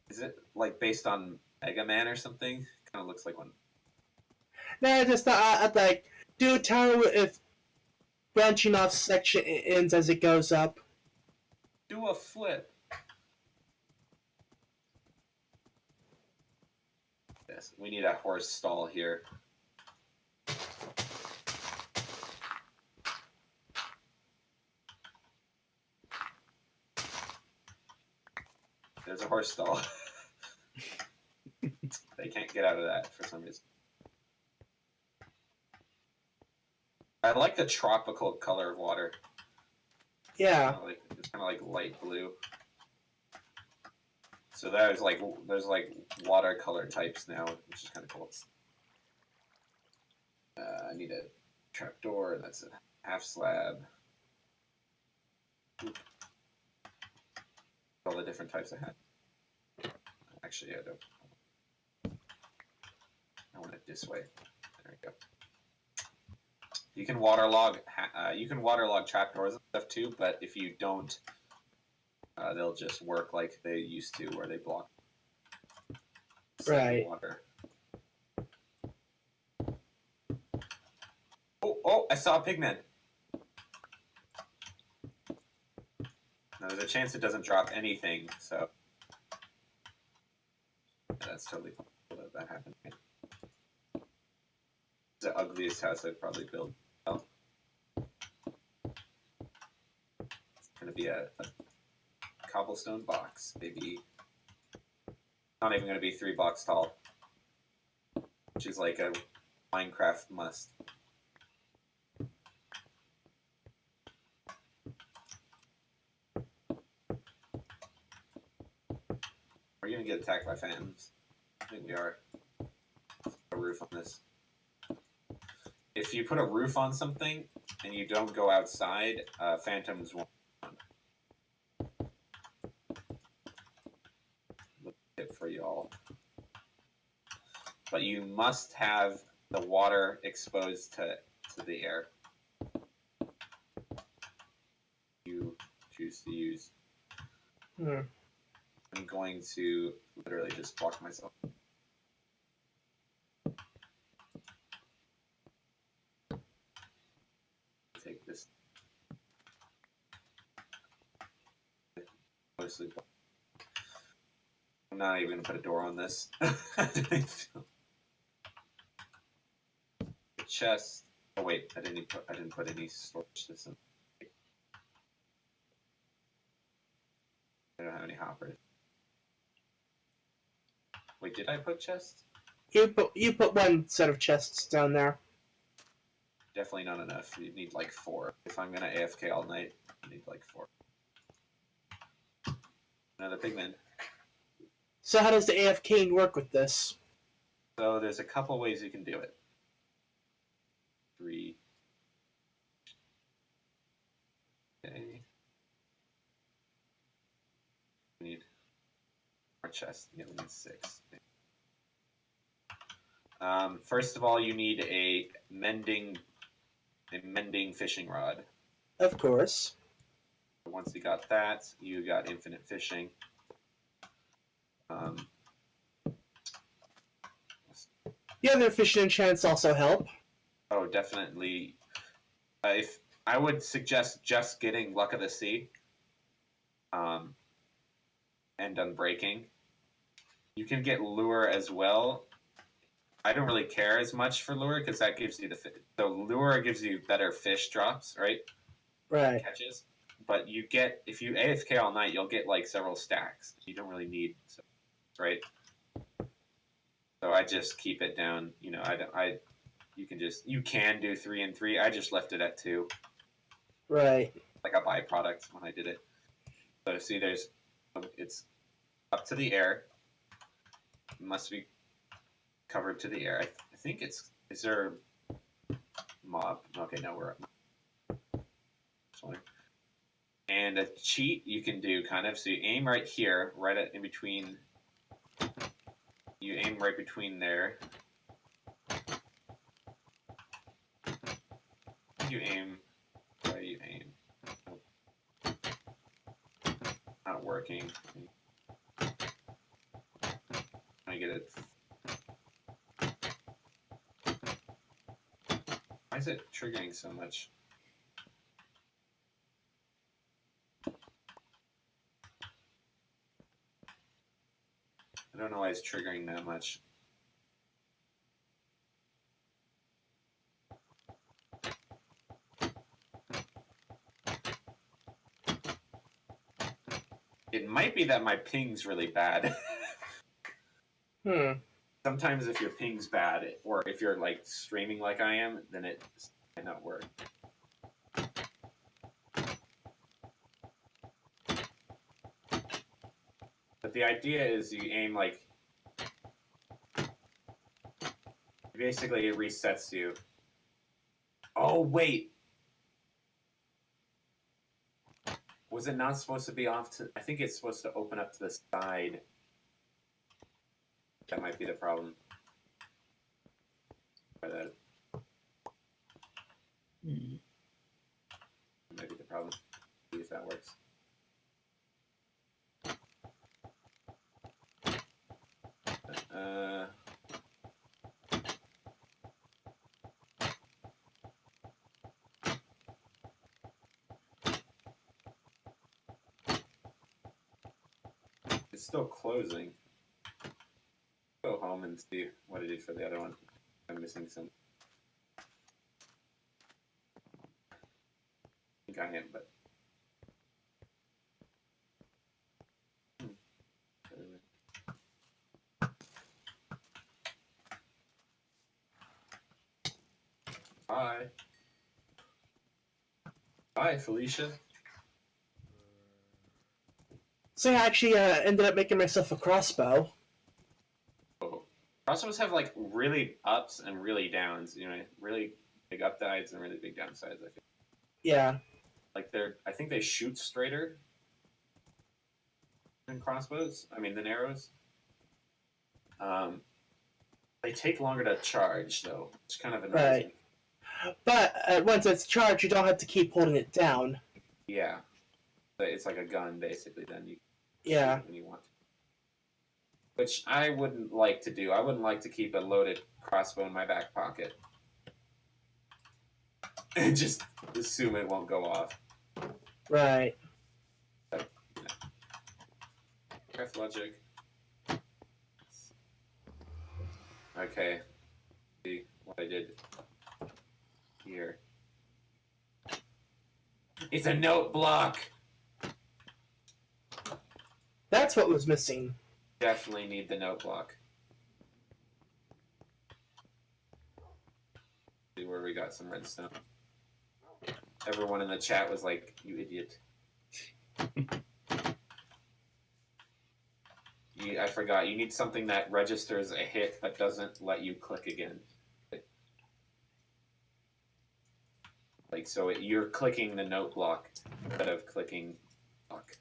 Is it like based on Mega Man or something? Kind of looks like one. No, just I'd like do a tower with branching off section ends as it goes up. Do a flip. Yes, we need a horse stall here. There's a horse stall. They can't get out of that for some reason. I like the tropical color of water. Yeah. It's kind of like light blue. So there's like watercolor types now, which is kind of cool. I need a trapdoor. That's a half slab. Oop. All the different types I had. Actually, I don't. I want it this way. There we go. You can waterlog. You can waterlog trapdoors and stuff too, but if you don't, they'll just work like they used to, where they block Right. water. Oh! I saw a pigman. Now there's a chance it doesn't drop anything, so that's totally fine. Let that happen. It's the ugliest house I'd probably build. Oh. It's gonna be a cobblestone box, baby. Not even gonna be 3 blocks tall, which is like a Minecraft must. Are you gonna get attacked by phantoms? I think we are. Let's put a roof on this. If you put a roof on something and you don't go outside, phantoms won't. Tip for y'all. But you must have the water exposed to the air. You choose to use. I'm going to literally just block myself. Take this. Mostly. I'm not even gonna put a door on this. Chest. Oh wait, I didn't put any storage system. I don't have any hoppers. Wait, did I put chests? You put one set of chests down there. Definitely not enough. You need like 4. If I'm gonna AFK all night, I need like 4. Another pigman. So how does the AFK work with this? So there's a couple ways you can do it. 3. Okay. We need more chests. Yeah, we need 6. First of all, you need a mending fishing rod. Of course. Once you got that, you got infinite fishing. The other fishing enchants also help. Oh, definitely. If I would suggest just getting Luck of the Sea, and Unbreaking. You can get Lure as well. I don't really care as much for Lure because that gives you the Lure gives you better fish drops, right? Right. Catches. But you get, if you AFK all night, you'll get like several stacks. You don't really need, right? So I just keep it down. You know, you can do 3 and 3. I just left it at 2. Right. Like a byproduct when I did it. So see, it's up to the air. It must be covered to the air. I think is there mob? Okay, no, we're up. And a cheat you can do kind of, so you aim right here, in between. You aim right between there. You aim right working. I get it. Why is it triggering so much? I don't know why it's triggering that much. It might be that my ping's really bad. Sometimes if your ping's bad, or if you're like streaming like I am, then it might not work. But the idea is you aim like... Basically, it resets you. Oh, wait! Was it not supposed to be off to... I think it's supposed to open up to the side. That might be the problem. Try that. That might be the problem. See if that works. It's still closing. Go home and see what I did for the other one. I'm missing some. I think I am, but... Bye. Bye, Felicia. So I actually ended up making myself a crossbow. Oh. Crossbows have like really ups and really downs. You know, really big upsides and really big downsides. I feel. Yeah. Like I think they shoot straighter than crossbows. I mean, than arrows. They take longer to charge, though. It's kind of annoying. Right. But once it's charged, you don't have to keep holding it down. Yeah. It's like a gun, basically. Then you Yeah. shoot when you want to. Which I wouldn't like to do. I wouldn't like to keep a loaded crossbow in my back pocket. And just assume it won't go off. Right. But, you know. Craft logic. Okay. See what I did here. It's a note block! That's what was missing. Definitely need the note block. See where we got some redstone. Everyone in the chat was like, you idiot. I forgot. You need something that registers a hit but doesn't let you click again. Like, so you're clicking the note block instead of clicking block.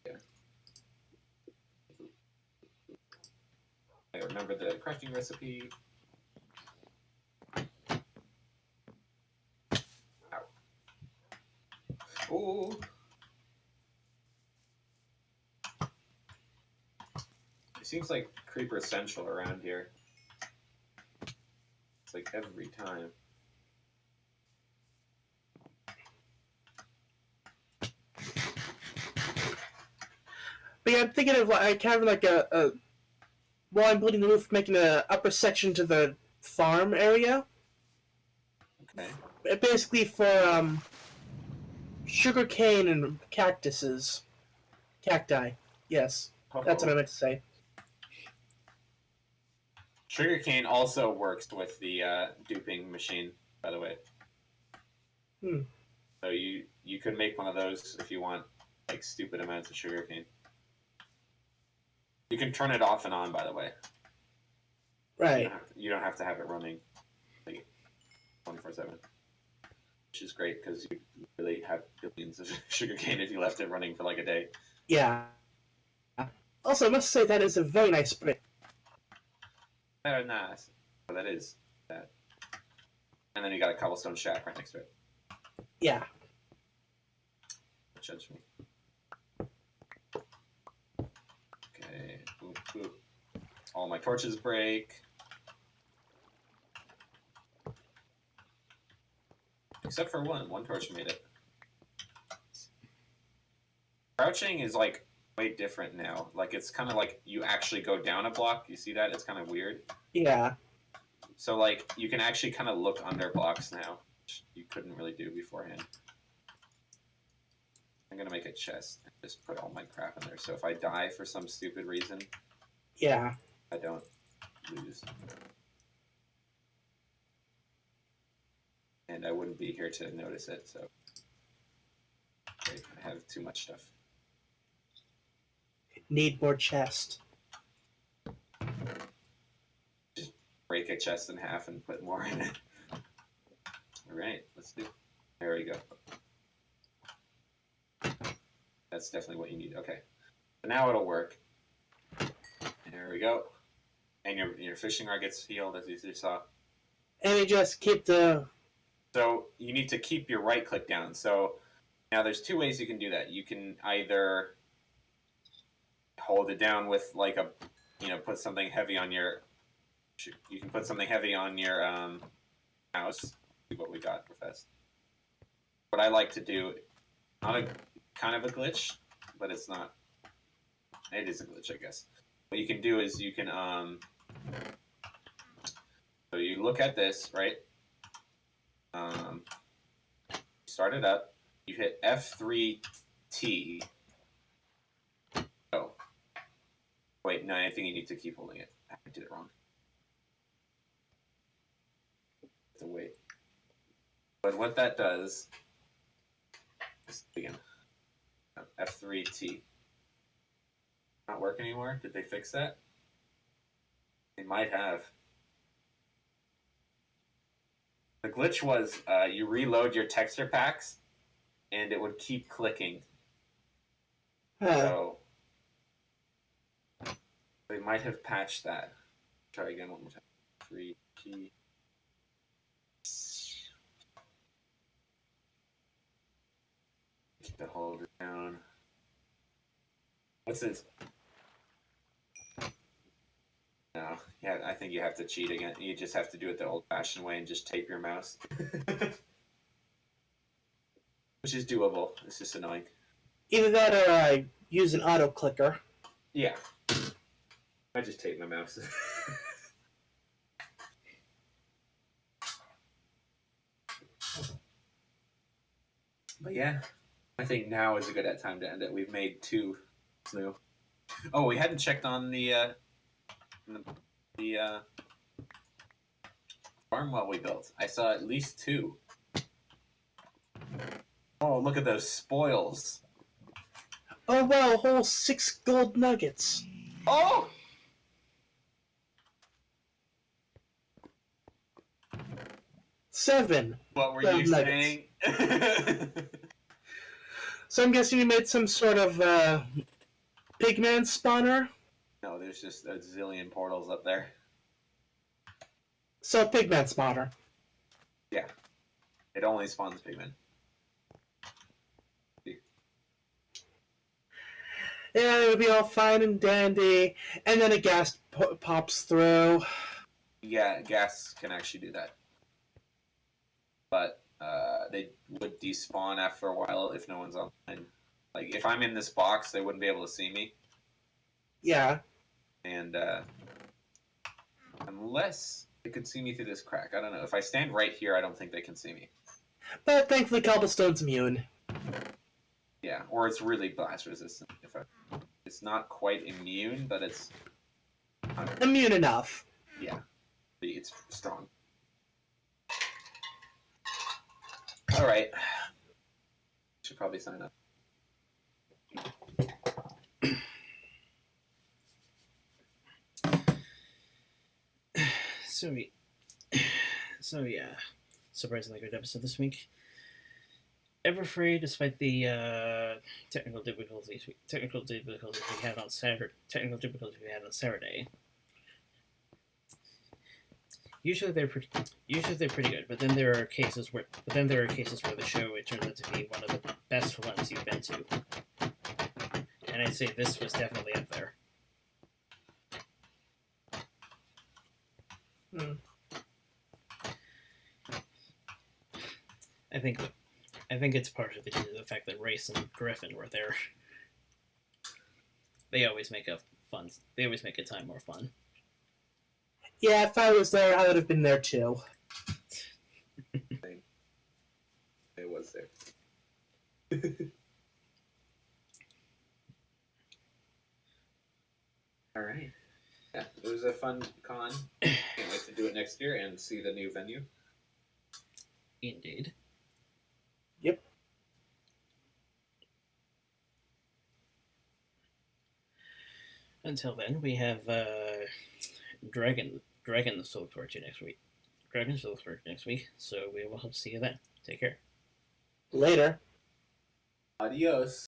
Yeah. I remember the crafting recipe. Ow. Ooh. It seems like Creeper Central around here. It's like every time. But yeah, I'm thinking of like having like while I'm building the roof, making a upper section to the farm area. Okay. Basically for sugar cane and cactuses. Cacti. Yes. That's what I meant to say. Sugarcane also works with the duping machine, by the way. So you could make one of those if you want like stupid amounts of sugarcane. You can turn it off and on, by the way. Right. You don't have to have it running like 24/7, which is great because you really have billions of sugarcane if you left it running for like a day. Yeah. Also, I must say that is a very nice brick. Very nice. Oh, that is that. And then you got a cobblestone shack right next to it. Yeah. Don't judge me. Ooh. All my torches break. Except for one. One torch made it. Crouching is like way different now. Like it's kind of like you actually go down a block. You see that? It's kind of weird. Yeah. So like you can actually kind of look under blocks now, which you couldn't really do beforehand. I'm gonna make a chest and just put all my crap in there. So if I die for some stupid reason, Yeah. I don't lose. And I wouldn't be here to notice it, so okay, I have too much stuff. Need more chest. Just break a chest in half and put more in it. Alright, let's do it. There we go. That's definitely what you need. Okay. So now it'll work. There we go. And your fishing rod gets healed, as you just saw. And you just keep the... So you need to keep your right click down. So now there's two ways you can do that. You can either hold it down with like a, put something heavy on your, you can put something heavy on your mouse. See what we got real fast. What I like to do, not a kind of a glitch, but it's not, it is a glitch, I guess. What you can do is you can, so you look at this, right? Start it up. You hit F3T. Oh. Wait, no, I think you need to keep holding it. I did it wrong. To wait. But what that does is again. F3T. Not work anymore? Did they fix that? They might have. The glitch was you reload your texture packs, and it would keep clicking. So they might have patched that. Try again one more time. 3T. Keep the holder down. What's this? No, yeah, I think you have to cheat again. You just have to do it the old-fashioned way and just tape your mouse. Which is doable. It's just annoying. Either that or use an auto clicker. Yeah. I just tape my mouse. But yeah, I think now is a good time to end it. We've made 2 new. Oh, we hadn't checked on the farm well we built. I saw at least 2. Oh, look at those spoils. Oh wow, a whole 6 gold nuggets. Oh! Seven. What were gold you nuggets. saying? So I'm guessing you made some sort of pigman spawner? No, there's just a zillion portals up there. So pigman spawner. Yeah. It only spawns pigmen. Yeah, it would be all fine and dandy, and then a ghast pops through. Yeah, gas can actually do that. But they would despawn after a while if no one's online. Like, if I'm in this box, they wouldn't be able to see me. Yeah. And unless they could see me through this crack. I don't know. If I stand right here, I don't think they can see me. But thankfully cobblestone's immune. Yeah, or it's really blast resistant. It's not quite immune, but it's... Immune enough. Yeah, it's strong. Alright. Should probably sign up. So yeah, surprisingly good episode this week. Everfree, despite the technical difficulties we had on Saturday. Usually they're pretty good, but then there are cases where the show it turns out to be one of the best ones you've been to, and I'd say this was definitely up there. Hmm. I think it's partially due to the fact that Race and Griffin were there. They always make a time more fun. Yeah, if I was there, I would have been there too. It was there. All right. Yeah, it was a fun con. Can't wait to do it next year and see the new venue. Indeed. Yep. Until then, we have Dragon Soul Torture next week. Dragon Soul Torture next week. So we will hope to see you then. Take care. Later. Adios.